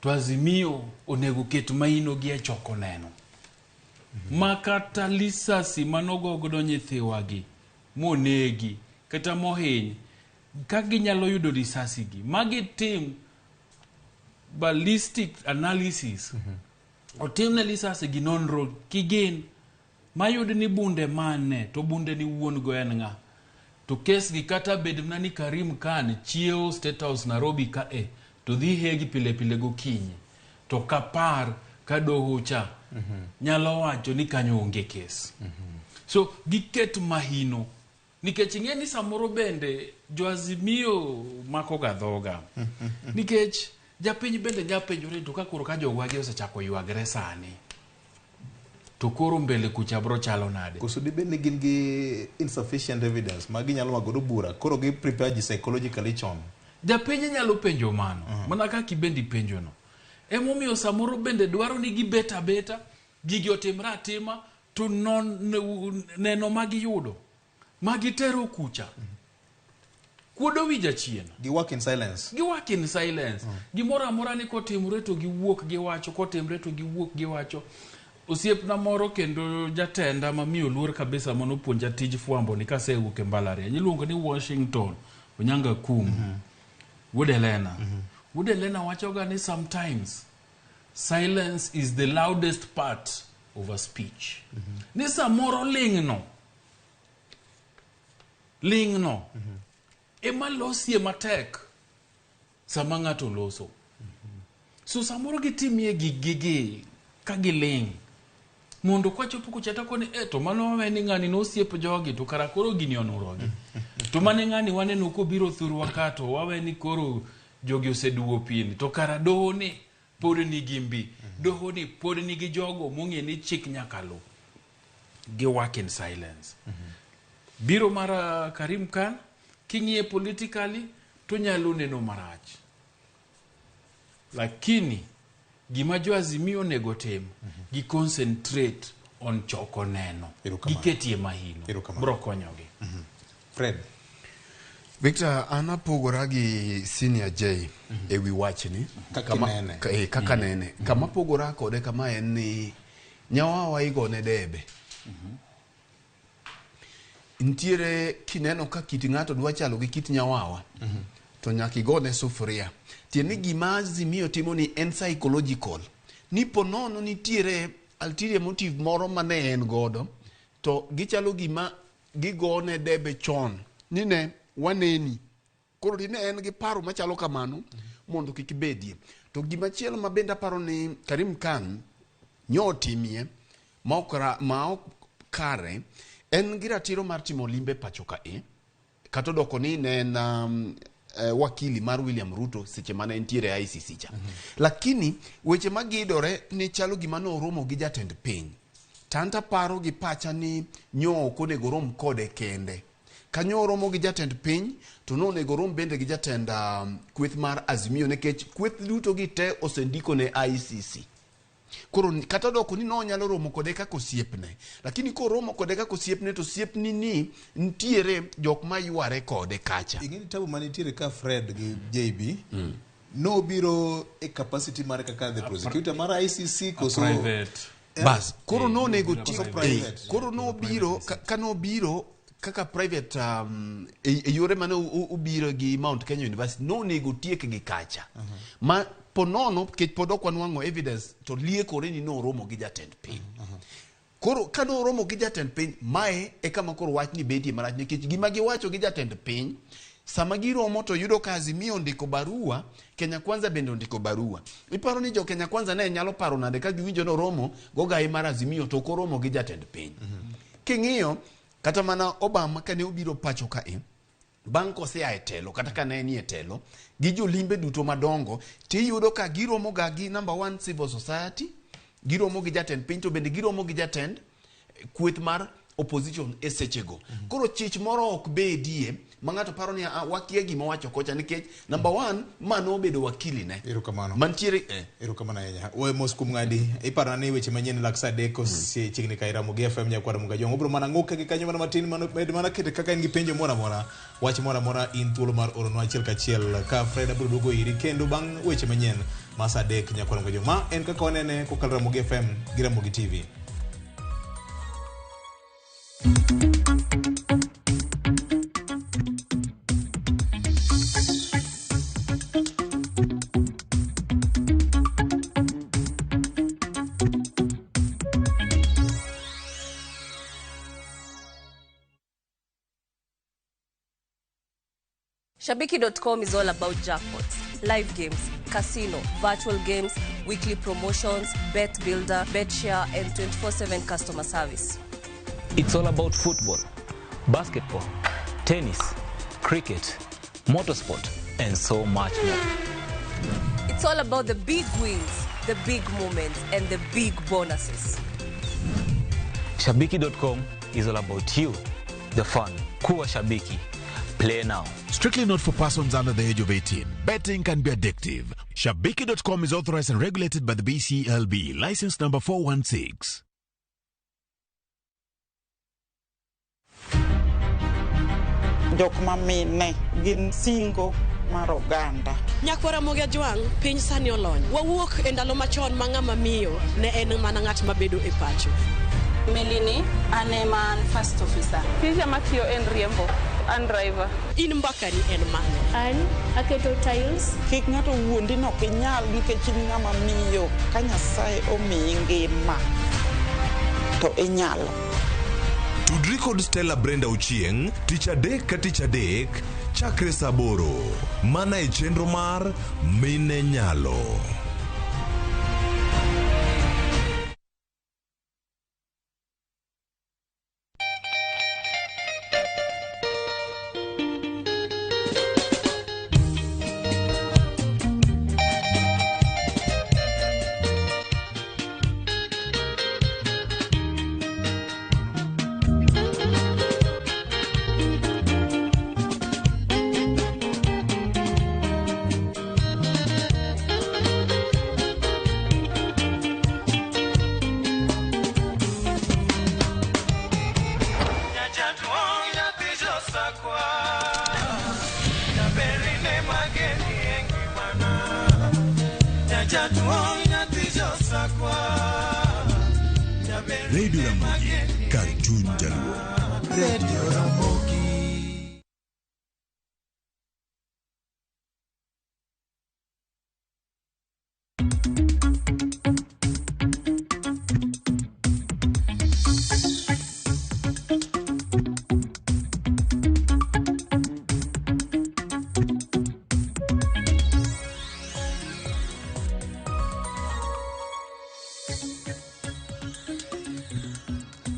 To Azimio onego ket maino gi e choko neno. makata lisasi manogo godo nyithiwagi monegi kata mohiny ka ginyalo yudo risasi gi magitim ballistic analysis otimne risasi gi nonro kigin mayud ni bunde mane to bunde ni wuon go en nga to kes gi kata bed na ni Karim Khan chiew State House Nairobi ka to dhi hegi pile pile gokinyi to kapar ka doho cha nyalo wacho ni kanyo onge kes. So giket mahino nikech ing'eni samoro bende joazimio mako ga dhoga nikech japiny bende nyapenjore to kakoro ka jogwagi osechako ywagre sani to koro mbele kucha bro chalo nade koso di bende gin gi insufficient evidence ma ginyalo magodo bura koro gi prepare ji psychologically chon. Japiny nyalo penjo mano mana ka kibendi penjo no emomiyo samoro bende dwaro ni gibeta gigi otimra atima to neno magiyudo magitero kucha kuodo wija chien gi work in silence gimoro amora ni kotimre to giwuok giwacho kotimre to giwuok giwacho. Osiepna moro kendo jatenda mamiyo luor kabisa mano puonja tij fwambo ni kasewuok e mbalariany iluongo ni Washington Onyanga Kum Wood Helena wachoga ni sometimes silence is the loudest part of a speech. Ni samoro lingno ema losie matek sama ng'ato loso. So samoro gitimie gigi ka giling mondo kwachopo kuchata koni to mano weni ng'ani nosiep jogi to kara koro gini onurogi to mane ng'ani waneno ko biro thurwa kato waweni koro jogi oseduo pini to kara doho ni pod nigi mbi doho ni pod nigi jogo mong'e ni chik nyakalo gi work in silence. Biro mara Karim Khan king'ie politically to nyalo neno marach lakini gima joazimio nego tem gi concentrate on choko neno giketie mahino bro konyogi. Fred Victor anapogora gi Senior J ewi wachni kaka nene kama pogora kode kama en ni nyawawa igone debe ntiere kineno ka kit ng'ato dwa chalo gi kit nyawawa to nyaka igone sufuria tieni gima azimio timo ni en psychological ni ponono nitiere ulterior motive moro mane en godo to gichalo gima gigone debe chon ni ne waneni koro dine en gi paro machalo kamano mondo kik bedie. To gima chielo ma benda paro ni Karim Khan nyotimie ma ok kare en gi ratiro mar timo limbe pacho ka kata doko ni ne en wakili mar William Ruto seche mane entiere ICC cha lakini weche magidore ni chalo gima no romo gi jatend piny tanta paro gi pacha ni nyo konego rom kode kende kanyo romo gi jatend piny to no nego rom bende gi jatend kweth mar Azimio nekech kweth duto gi te osendiko ne ICC koro kata doko ni no nyalo romo kode kaka osiepne lakini ko romo kode kaka osiepne to osiepni ni ntiere jok ma yware kode kacha ingeni tabu manitiere ka Fred gi JB no biro e capacity mar kaka the prosecutor mar ICC koso private bas koro no nego koro no biro kano biro kaka private yore mane ubiro gi Mount Kenya University no nego tiek gi kacha ma ponono kech podokwa nwango evidence to liekore ni no romo gi jatend piny koro kano romo gi jatend piny mae e kama koro wach ni bedie marach nikech gima giwacho gi jatend piny sama giromo to yudo ka Azimio ndiko barua Kenya Kwanza bende ndiko barua iparo ni jo Kenya Kwanza ne nyalo paro nade ka giwinjo no romo gogai mar Azimio to ko romo gi jatend piny king'iyo kata mana Obama kane obiro pacho ka bang' kosea e telo kata ka ne ni e telo gi jolimbe duto madongo tiyudo ka giromo ga gi number 1 civil society giromo gi jatend piny to bende giromo gi jatend kweth mar opposition e sechego koro chich moro ok bedie ma ng'ato paro ni wakia gima wacho kocha nikech number 1 mano obedo wakili ne erokamano mantiere erokamano ahinya we mos kum ng'adi iparo ni weche manyien laksa deko chiegni ka Ramogi FM nyakwara muga jongo bro mana ng'uke gi kanyo mana matin mano med mana kete kaka en gi penjo mora mora wach mora mora in thuolo mar oro achiel kachiel ka Fred abro duogo iri kendo bang' weche manyien masa dek nyakwara muga jongo ma en kaka wanene kokal Ramogi FM gi Ramogi TV. Shabiki.com is all about jackpots, live games, casino, virtual games, weekly promotions, bet builder, bet share, and 24/7 customer service. It's all about football, basketball, tennis, cricket, motorsport, and so much more. It's all about the big wins, the big moments, and the big bonuses. Shabiki.com is all about you, the fun. Kuwa Shabiki. Play now. Strictly not for persons under the age of 18. Betting can be addictive. Shabiki.com is authorized and regulated by the BCLB. License number 416. Jokma mine gin singo mar oganda. Nyakwara Ramogi Ajwang, piny sani olony. Wawuok e ndalo machon ma ng'ama miyo ne en mana ng'at mabedo e pacho. Melini, ane man first officer. Tija matiyo en riembo, an driver. In mbakani en mane? An aketo tiles. Kik ng'ato wuondi no kinyal nikech in ng'ama miyo ka Nyasaye omiyi ngima to inyalo. Tudri kod Stella Brenda Uchieng, tich adek ka tich adek, chakre saa 8, mana e chenro mar Mine Nyalo. Radio Ramogi, Cartoon Jaluo. Radio Ramogi.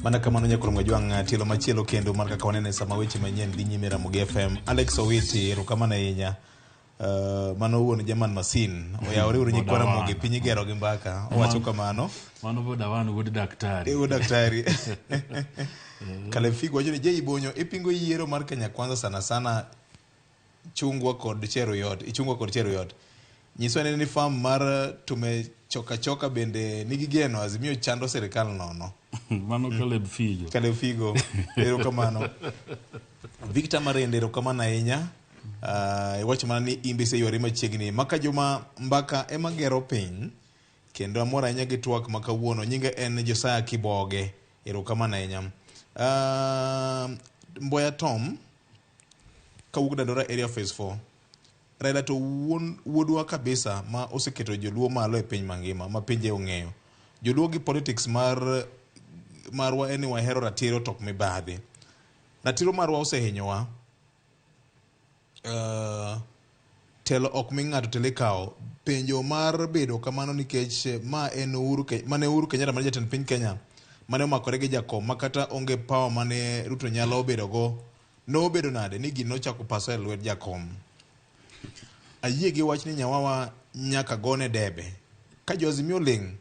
Mana kamano Nyakwara Ramogi Ajwang, tielo machielo kendo mar kaka wanene sama weche manyien dhi nyime Ramogi FM. Alex Owiti, erokamano ahinya. Mano wuon Jerman Masin oyawore uru Nyakwara Ramogi piny igero gi mbaka. Owacho kamano. Mano boda wanu wuod daktari. Wuod daktari. Kalefigo wacho ni Jay Bonyo ipingo yiero mar Kenya Kwanza sana chungwa kod Cheruyot. Ichungwa kod Cheruyot. Nyiso ni farm mar tumechoka bende nigi geno Azimio chando serikal nono. Mano Caleb Figo. Erokamano. Victor Marende erokamano ahinya. Iwacho mana ni imbise yore machiegni maka juma mbaka ema gero piny kendo amora ahinya gi twak makawuono. Nyinge en Josiah Kiboge. Erokamano ahinya. Mboya Tom kawuok Dandora area phase 4. Raila to wuodwa kabisa ma oseketo joluo malo e piny mangima ma pinje ong'eyo. Joluo gi politics marwa eni wahero ratiro tok mibadhi. Ratiro marwa osehinyowa. Telo ok mi ng'ato tele kao. Penjo mar bedo kamano nikech ma en Uhuru Kenyatta mane jatend piny Kenya mane omakore gi jakom makata onge power mane Ruto nyalo bedo go. No bedo nade ni gino chako paso e lwet jakom. Ayie gi wach ni nyawawa nyaka gone debe. Ka Azimio ling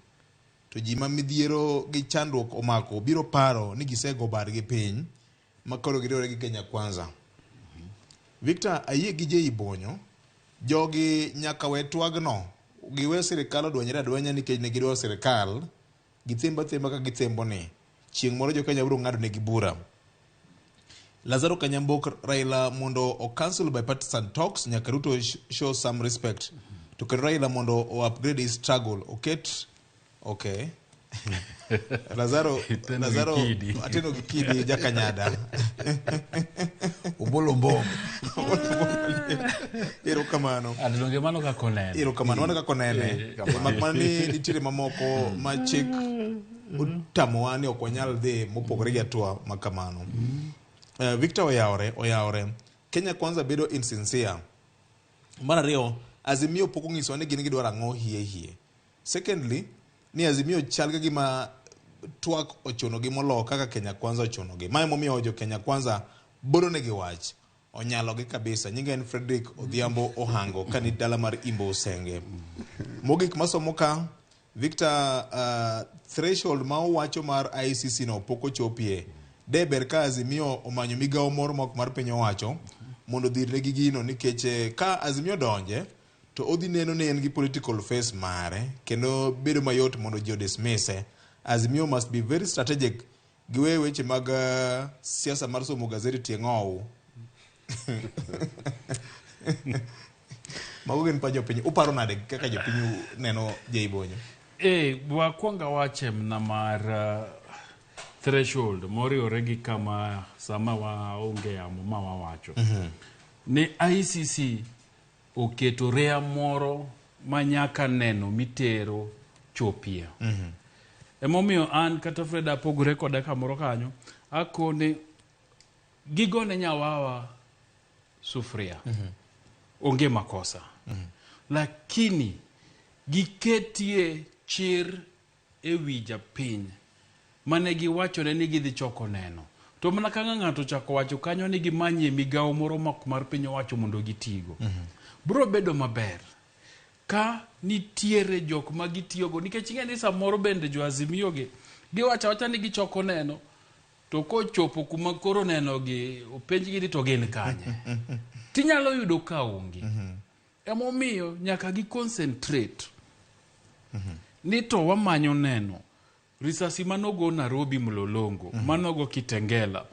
to ji ma midhiero gi chandruok omako biro paro ni gisego bargi piny makoro giriwore gi Kenya Kwanza. Victor, ayie gi Jay Bonyo jogi nyaka we twagno giwe sirikal odwenyre adwenya nikech ne gidwa sirikal githemba ka githembo ni chieng' moro jo Kenya biro ng'ado ne gi bura. Lazaro Kanyambok Raila mondo o cancel bipartisan talks nyaka Ruto show some respect to Raila mondo o upgrade his struggle okay. Lazaro ateno kidi jakanyada Ubolombo erokamano adonge mano ka konene erokamano wana ka konene makmani nitire mamoko ma chik utamowa ni ok wanyal dhi mopogore gi atua makamano. Victor oyawre Kenya Kwanza bedo insincere. Mar ariyo, Azimio pok onyiso ni gin gidwaro ang'o hie. Secondly, ni Azimio chal gima twak ochunogi molo kaka Kenya Kwanza ochunogi. Mae momiyo jo Kenya Kwanza boro negi wach. Onyalogi kabisa. Nyinga en Frederick Odhiambo Ohango kani dala mar Imbo Usenge. Mogik masomo ka Victor threshold ma owacho mar ICC no pok ochopie. Deber ka Azimio omanyo migawo moro mok mar piny owacho mondo dhirne gi gino nikech ka Azimio donje to odhi neno ne en gi political face mare kendo bedo mayot mondo ji dismiss. Azimio must be very strategic giwe weche mag siasa mar somo gazeti tieng'ow. Mago gin pa jopiny uparo nade kaka jopiny neno Jaibonyo? Wakwonga wachem na mar threshold moriore gi kama sama waonge yamo ma wawacho. Ni ICC oketo rea moro manyaka neno mitero chopie. Emomiyo an kata Fred apogore koda kamoro kanyo akone gigone nyawawa sufria. Onge makosa. Lakini giketie chir ewi japiny mane giwachone ni gidhi choko neno. To mana ka ng'ato chako wacho kanyo ni gimanye migawo moro mok mar piny owacho mondo gitigo. Bro bedo maber ka nitiere jok ma gitiyogo nikech ing'e ni samoro bende jo Azimio giwacho wacha ni gichoko neno to kochopo kuma koro neno gi openjgi to gin kanye. Tinyalo yudo ka onge. Emomiyo nyaka gi concentrate. Ni to wamanyo neno. Risasi manogo Nairobi Mlolongo, manogo Kitengela,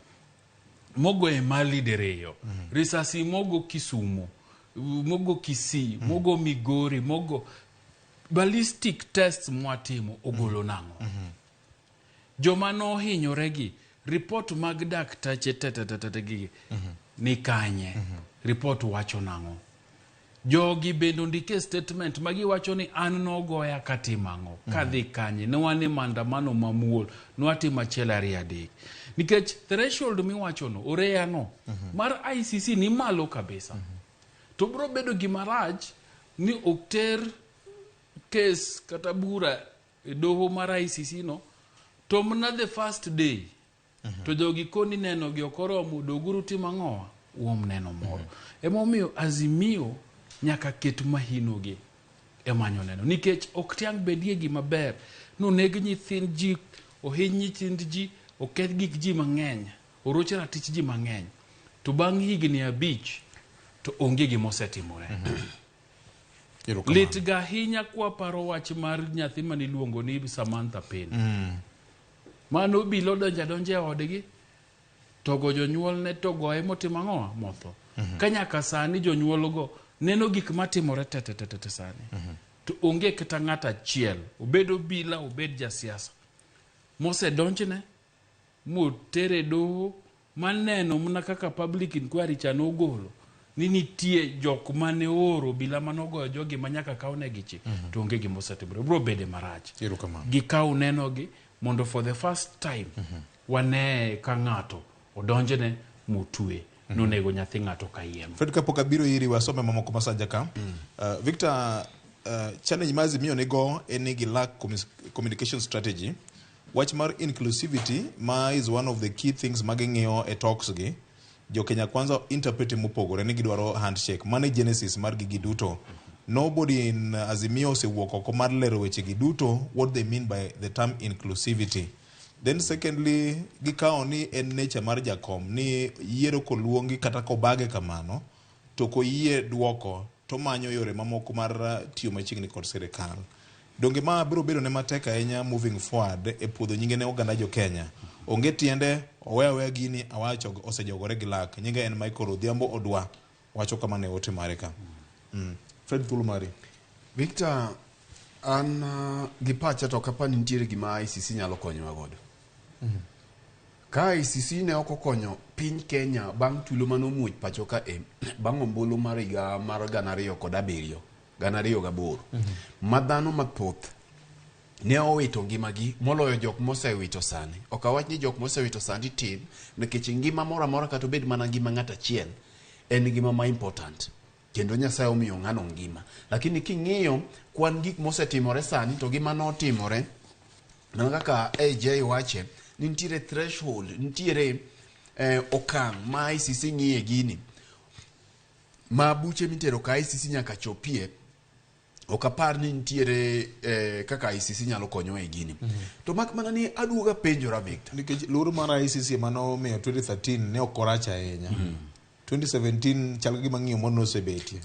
mogo Emali Dereyo, risasi mogo Kisumu, mogo Kisii, mogo Migori, mogo ballistic tests mwatimo ogolo nango. Joma no hinyoregi, report mag daktache tetetetetegi ni kanye, report wacho nango. Jogi bendo ndike statement magi wacho ni an nogoya katimango kadhi kanye ne wane mandamano mamuol nwatimo achiel ariyo adek nikech threshold mi wacho no oreya no mar ICC ni malo kabisa. To bro bedo gimaraj ni okter case kata bura doho mar ICC no to mna the first day to jogi koni neno gi okoromo doguru timang'owa uom neno moro. Emomiyo Azimio nyaka ket mahinogi emanyo neno nikech ok tiang bedie gima ber no neg nyithind ji ohiny nyithind ji oketh gik ji mang'eny oroch ratich ji mang'eny to bang' higni 5 to onge gima osetimore. Lit ga hinya kwa paro wach mar nyathi maniluongo ni Samantha Pen. Mano bilo donje odgi togo jonyuol ne togoe motimo ang'owa motho. Kanyaka sani jonyuolgo neno gik matimore tete sani. To onge kata ng'ata achiel obedo bila obed jasiasa mose donjne motere doho maneno mna kaka public inquiry chano ogolo ni nitie jok mane oro bila manogoyo jogi manyaka kawnegi chik to onge gima osetimore. Bro bede marach gikaw nenogi mondo for the first time wane ka ng'ato odonjne motwe nonego nyathi ng'ato kayiem. Fred kapok abiro iri wasome mamoko masaja ka. Victor, challenge ma Azimio nego en gi lack communication strategy. Wach mar inclusivity ma is one of the key things maging'iyo e talks gi. Jo Kenya Kwanza interpret mopogore ni gidwaro handshake. Mane genesis mar gigi duto. Nobody in Azimio osewuok oko mar lero weche gi duto what they mean by the term inclusivity. Then secondly, gikao ni en nature mar jakom ni yiero koluongi kata kobage kamano to koyie duoko to manyo yore mamoko mar tiyo machiegni kod sirikal. Donge ma biro bedo ne matek ahinya moving forward e puodho nyinge ne oganda jo Kenya. Onge tiende owewe gini awacho osejogore gi lak. Nyinge en Michael Odhiambo Odwa wacho kama ne ote mareka. Fred Tulumari. Victor, an gipacha to kapa nitiere gima ICC nyalo konyowa godo. Ka ICC ne okonyo piny Kenya bang' tulo manomuoch pacho ka bang' ombulu mar higa mar 2008 madhano mathoth ne owito ngimagi moloyo jok mosewito sani. Ok awach ni jok mosewito sani tin nikech ngima moro amora kata obed mana ngima ng'at achiel en gima ma important kendo Nyasaye omiyo ng'ano ngima. Lakini king'iyo kwan gik mosetimore sani to gima notimore na kaka AJ wache nitiere threshold, nitiere okang' ma ICC ng'iye gini ma buche mitero ka ICC nyaka chopie. Okapar ni nitiere kaka ICC nyalo konyo e gini. To mak mana ni aduoga penjora Victor nikech luru mar ICC mano miyo 2013 ne okoracha ahinya. 2017 chal gima ng'iyo mono osebetie.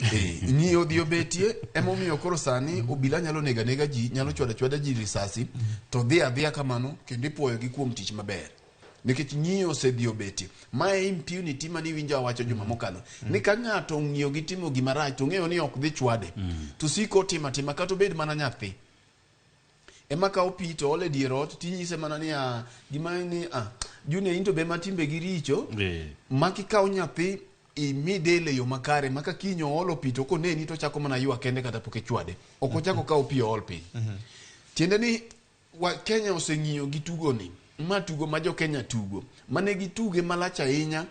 Ng'iyo dio betie emomiyo koro sani obila nyalo nega ji, nyalo chwada ji risasi to dhi adhiya kamano kendo ipuoyo gi kuom tich maber. Nikech ng'iyo osedhio betie. Mae impunity mani winja wacho juma mokalo. Ni ka ng'ato ng'iyo gi timo gima rach to ng'eyo ni ok dhi chwade. To siko tima kato bed mana nyathi. Ema ka opito ole dier ot tinyise mana ni gima ni june into be matimbe gi richo. Maki ka nyathi imidele yo makare maka kinyo olo pito ko neni to chako mana yua kende kata poke chwade. Ok ochako ka opio ol piny. Tiende ni Kenya oseng'iyo gi tugo ni. Ma tugo ma jo Kenya tugo mane gituge malach ahinya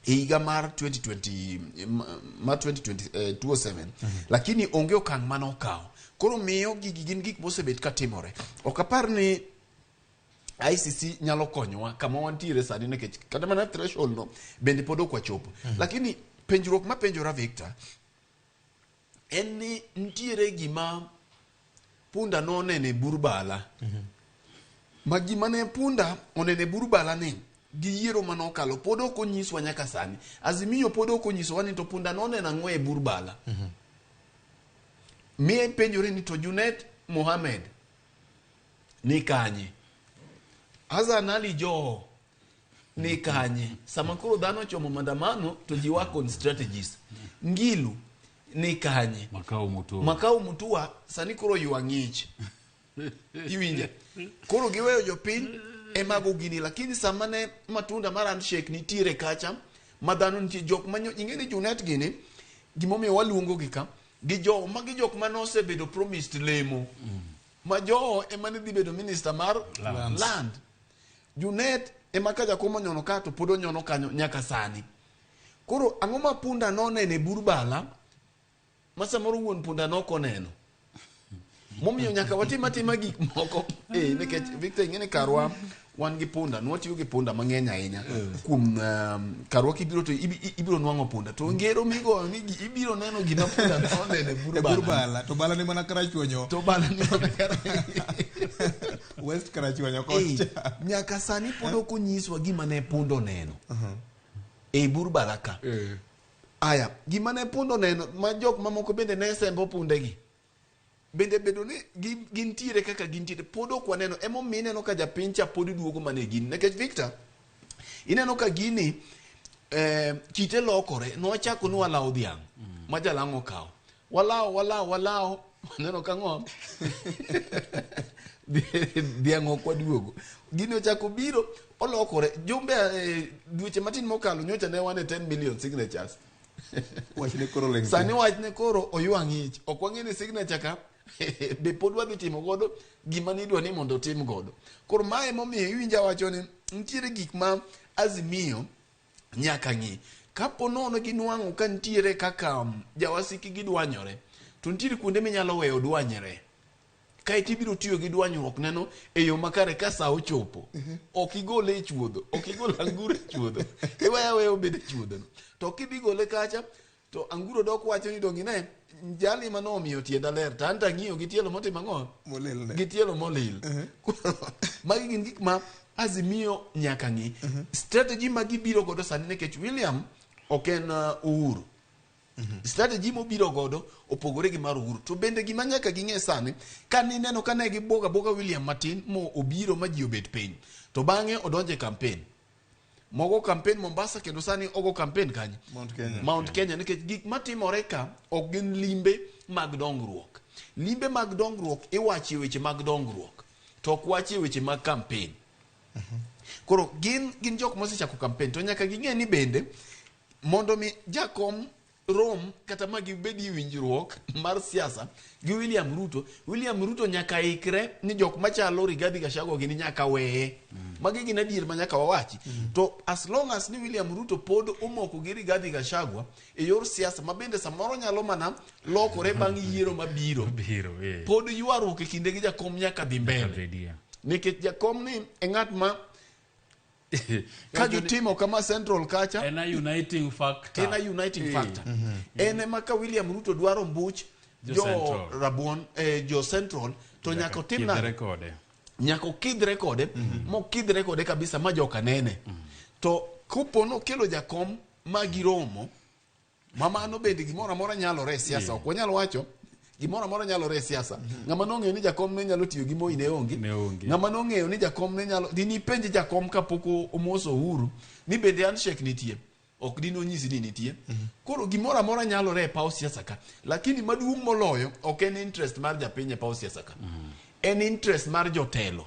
e higa mar 2007 lakini onge okang' mano okaw. Koro miyo gin gik mosebet katimore. Okapar ni ICC nyalo konyowa kama wantiere sani nikech kata mana threshold no bende pod ok wachopo. Lakini penjruok ma penjora Victor en ni nitiere gima punda no nene burbala. Magi mane punda onene burbala ni gi yiero manokalo pod ok onyiswa nyaka sani. Azimio pod ok onyiswa ni to punda no nena ng'we burbala. Mie penjore ni to Junet Mohamed ni kanye? Hassan Ali Joho ni kanye? Sama koro dhano chomo maandamano to ji work on strategies. Ngilu ni kanye? Makao Mutua sani koro ywa ng'ich. Iwinja. Koro giweyo jopiny emago gini lakini samane matunda mar handshake nitiere kacha madhano nitie jok manyo ingeni Junet gini gimomiyo waluongo gi ka gi jo magi jok manose bedo promised lemo ma jo ema ne dhi bedo minister mar land. Junet ema ka jakomo nyono ka to podo nyono kanyo nyaka sani. Koro ang'o ma punda no nene burbala masa moro wuon punda no koneno momiyo nyaka watima gik moko nikech Victor ingene karwa wan gi punda nwatiyo gi punda mang'eny ahinya kuom karwa kibiro to ibiro nwang'o punda to ngero migo ni ibiro neno gima punda no nene burbala to bala ni mana karachuonyo West karachuonyo kocha nyaka sani pod ok onyiswa gima ne pundo neno burbala ka aya gima ne pundo neno ma jok mamoko bende ne sembo pundegi bende bedo ni gintiere kaka gintiere pod ok waneno. Emo mineno ka japiny cha pod duogo mane gini nikech Victor ineno ka gini kite lokore nochako ni walao dhiang' ma jalang' okaw walao neno ka ng'om dhiang' ok waduogo gini ochako biro olokore jumbe dweche matin mokalo nyocha ne wane 10 million signatures sani wachne koro oywa ng'ich ok wang'eni signature ka be pod wadhi timo godo gima nidwa ni mondo tim godo. Koro mae momiyo iwinja wacho ni nitiere gik ma Azimio nyaka ng'i kapo nono ginwang'o ka nitiere kaka jawasiki gidwanyore to nitiere kuonde minyalo weyo dwanyre kae ibiro tiyo gi dwanyruok neno e yo makare ka sa ochopo ok igole e chuodho ok igol anguro e chuodho weyo bede chuodho to kibi gole kacha to anguro dok wacho ni dongine jali manomiyo tienda ler tanta ng'iyo gi tielo motimo ang'o gi tielo molil. Magi gin gik ma Azimio nyaka ng'i strategy ma gibiro godo sani nikech William ok en Uhuru. Strategy mobiro godo opogore gi mar Uhuru to bende gima nyaka ging'e sani ka nineno ka ne giboga William matin mo obiro ma ji obet piny to bang'e odonje campaign mogo campaign Mombasa kendo sani ogo campaign kanye Mount Kenya nikech gik matimore ka ok gin limbe mag dongruok. Limbe mag dongruok iwachi weche mag dongruok to ok wachi weche mag campaign. Koro gin jok mosechako campaign to nyaka ging'e ni bende mondo mi jakom rom kata ma gibedi winjruok mar siasa gi William Ruto nyaka ikre ni jok machalo Rigathi Gachagua gini nyaka weye magi gin adier ma nyaka wawachi to as long as ni William Ruto pod omoko gi Rigathi Gachagua e yor siasa ma bende samoro nyalo mana lokore bang' yiero mabiro pod ywaruok e kinde gi jakom nyaka dhi mbele nikech jakom ni e ng'at ma ka gitimo kama Central kacha en a uniting factor en ema ka William Ruto dwaro mbuch jo rabuon jo Central to nyaka tim na nyaka kidre kode mokidre kode kabisa ma joka nene to kupono kelo jakom ma giromo mamano bende gimoro amora nyalore siasa ok wanyalo wacho gimoro amora nyalore e siasa ng'ama nong'eyo ni jakom ne nyalo tiyo gi moi ne onge ng'ama nong'eyo ni jakom ne nyalo dini penj jakom kapoko omoso Uhuru ni bende handshake nitie ok dino nyisi ni nitie koro gimoro amora nyalore e paw siasa ka lakini maduong' moloyo ok en interest mar japiny e paw siasa ka en interest mar jotelo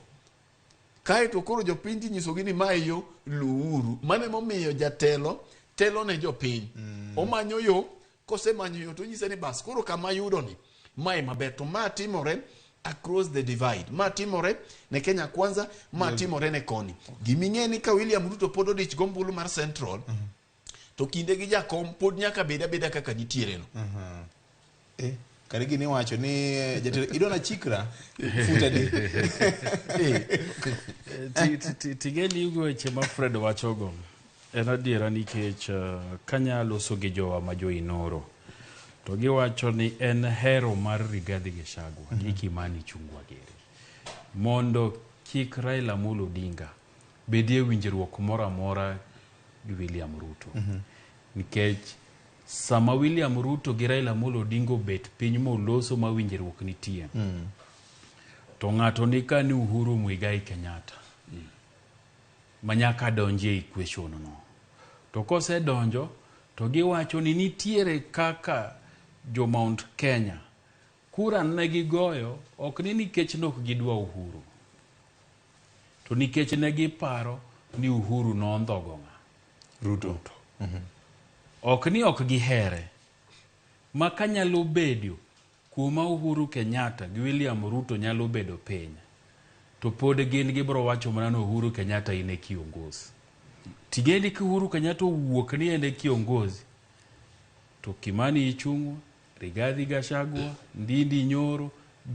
kae to koro jopiny tinyisogi ni mae yo luuru mane momiyo jatelo telo ne jopiny omanyo yo kosemanyo yo to nyise ni bas koro kama yudo ni mae maber to ma timore across the divide ma timore ne Kenya Kwanza ma timore ne koni giming'e ni ka William Ruto pod odich gombulu mar Central to kinde gi jakom pod nyaka beda kaka nitiere no kare gini wacho ni jatelo idona chikra futa di tigeli ugo eche ma Fred wachogo en adiera nikech kanya loso gi jowa ma jo Inoro to giwacho ni en hero mar Rigathi Gachagua gi Kimani Ichung'wah gere mondo kik Raila Amolo Odinga bedie winjruok moro amora gi William Ruto nikech sama William Ruto gi Raila Amolo Odinga bet piny moloso ma winjruok nitie to ng'ato ni ka ni Uhuru Muigai Kenyatta manyaka donje equation no to kose donjo to giwacho ni nitiere kaka jo Mount Kenya kura ne gigoyo ok ni nikech nok gidwa Uhuru to nikech ne giparo ni Uhuru nondhogo Ruto ok ni ok gihere ma kanyalo bedo kuma Uhuru Kenyatta gi William Ruto nyalo bedo piny to pod gin gibro wacho mana no Uhuru Kenyatta ine kiongozi tigendi ki Uhuru Kenyatta wuok ni ene kiongozi to Kimani Ichung'wah Rigathi Gachagua Ndindi Nyoro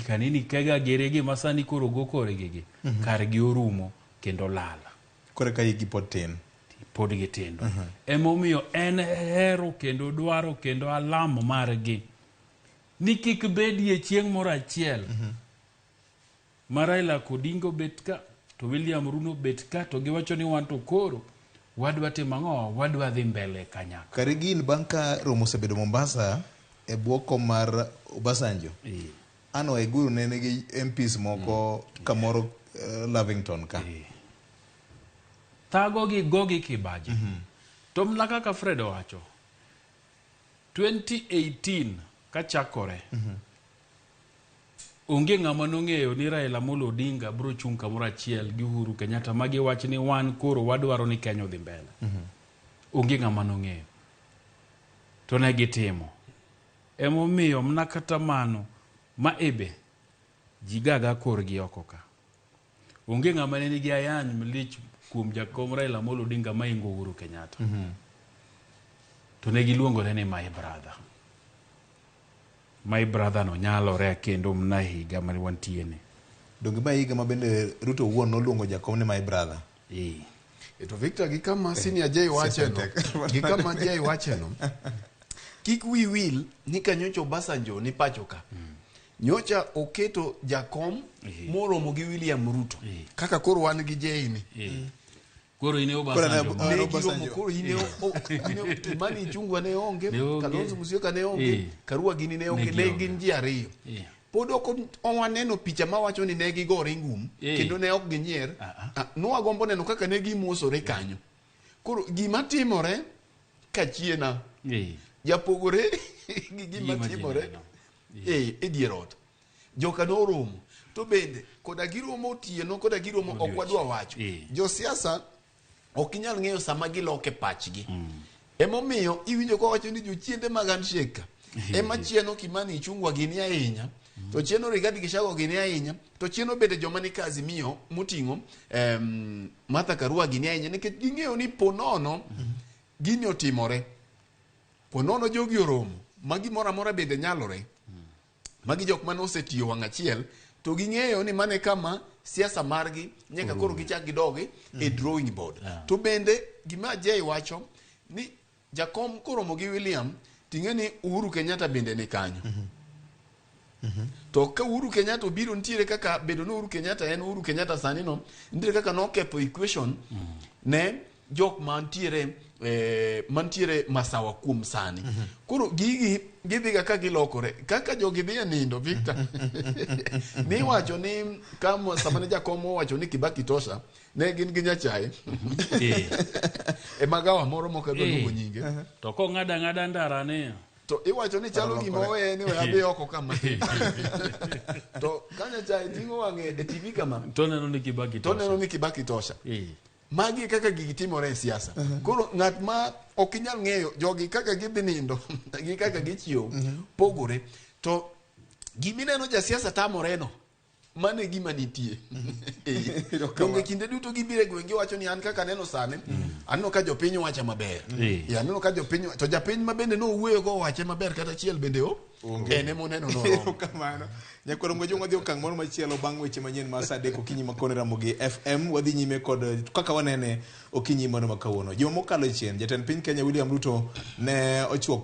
kanini kega gerege masani koro go korege kar gi orumo kendo lala kore ka yigi potin pod gitindo emomiyo en hero kendo dwaro kendo alamo margi ni kik bedie chieng' moro achiel Raila Odinga bet ka to William Ruto bet ka to giwacho ni wan to koro wadwa timo ang'o wadwa dhi mbele kanyaka kare gin banka romo sebedo Mombasa e bwoko mar Obasanjo ano e guru nene gi MPs moko kamoro Lavington ka tago gi gogi kibaji to mna kaka Fred wacho 2018 ka chakore onge ng'ama nong'eyo ni Raila Amolo Odinga bro chung' kamoro achiel gi Uhuru Kenyatta magi wach ni wan koro wadwaro ni Kenya dhi mbele onge ng'ama nong'eyo to ne gitimo emomiyo mna kata mano ma ebe jigaga korgi oko ka onge ng'ama ne nigi ayany mlich kuom jakom Raila Amolo Odinga maingo Uhuru Kenyatta to ne giluongore ni my brother no nyalore kendo mna higa ma wantiene donge ma higa ma bende Ruto wuon noluongo jakom ni my brother to Victor gi kama senior J wacheno kik wi wil ni kanyocho Obasanjo ni pacho ka nyocha oketo jakom moromo gi William Ruto kaka koro wan gi J ni koro ine Obasanjo koro ine Kimani Ichung'wah ne onge Kalonzo Musyoka ne onge Karua Gini ne onge ne gin ji ariyo pod ok owaneno picha mawacho ni ne gigore ngum kendo ne ok ginyier nwagombo neno kaka ne gimosore kanyo koro gima timore kachiena japogore gi gima timore e dier ot joka noromo to bende koda giromo otieno koda giromo ok wadwa wacho jo siasa ok inyal ng'eyo sama giloke pachgi Emomiyo iwinjo ko wacho ni jochiende mag handshake ema chieno Kimani Ichung'wa gini ahinya, to chieno Rigathi Gachagua gini ahinya, to chieno bende joma ni Azimio moting'o Martha Karua gini ahinya, nikech ging'eyo ni ponono gini otimore, ponono jogi oromo, magi moro amora bende nyalore, magi jok mane osetiyo wang' achiel, to ging'eyo ni mane kama siasa margi nyaka koro gichak gidogi e drawing board. To bende gima Jay wacho ni jakom koromo gi William, ting'e ni Uhuru Kenyatta bende ni kanyo. To ka Uhuru Kenyatta obiro, ntiere kaka bedo no Uhuru Kenyatta en Uhuru Kenyatta sani no, ntiere kaka no kepo equation ne jok mantiere masawa kuom sani. Koro gigi gidhi ka gilokore kaka jogi dhi nindo Victor. Ni wacho ni kama samane jakomo wacho ni Kibaki tosha, ne gin gi nyachaye e magawa moro mokadwa luongo nyinge, to ko ng'ada ndara ne to iwacho ni chalo gima owe ni we adhi oko kama. To kanya chaye ting'o wang'e e TV kama, to neno ni Kibaki tosha. Magi kaka gigi timore e siasa. Koro ng'at ma ok inyal ng'eyo jogi kaka gidhi nindo gi kaka gichiew pogore, to gimineno ja siasa tamoreno mane gima nitie. Donge kinde duto gibire gwenge wacho ni an kaka neno sani, aneno ka jopiny wacha maber. Aneno ka jopiny, to japiny ma bende no wuoyo go wache maber kata chiel bende ene moneno no. Kamano. Nyakoro mwejo ngodhi okang' moro machielo bang' weche manyien ma saa 3 okinyi makone Ramogi FM. Wadhi nyime kod kaka wanene okinyi mano makawuono. Juma mokalo chien, jatend piny Kenya William Ruto ne ochuo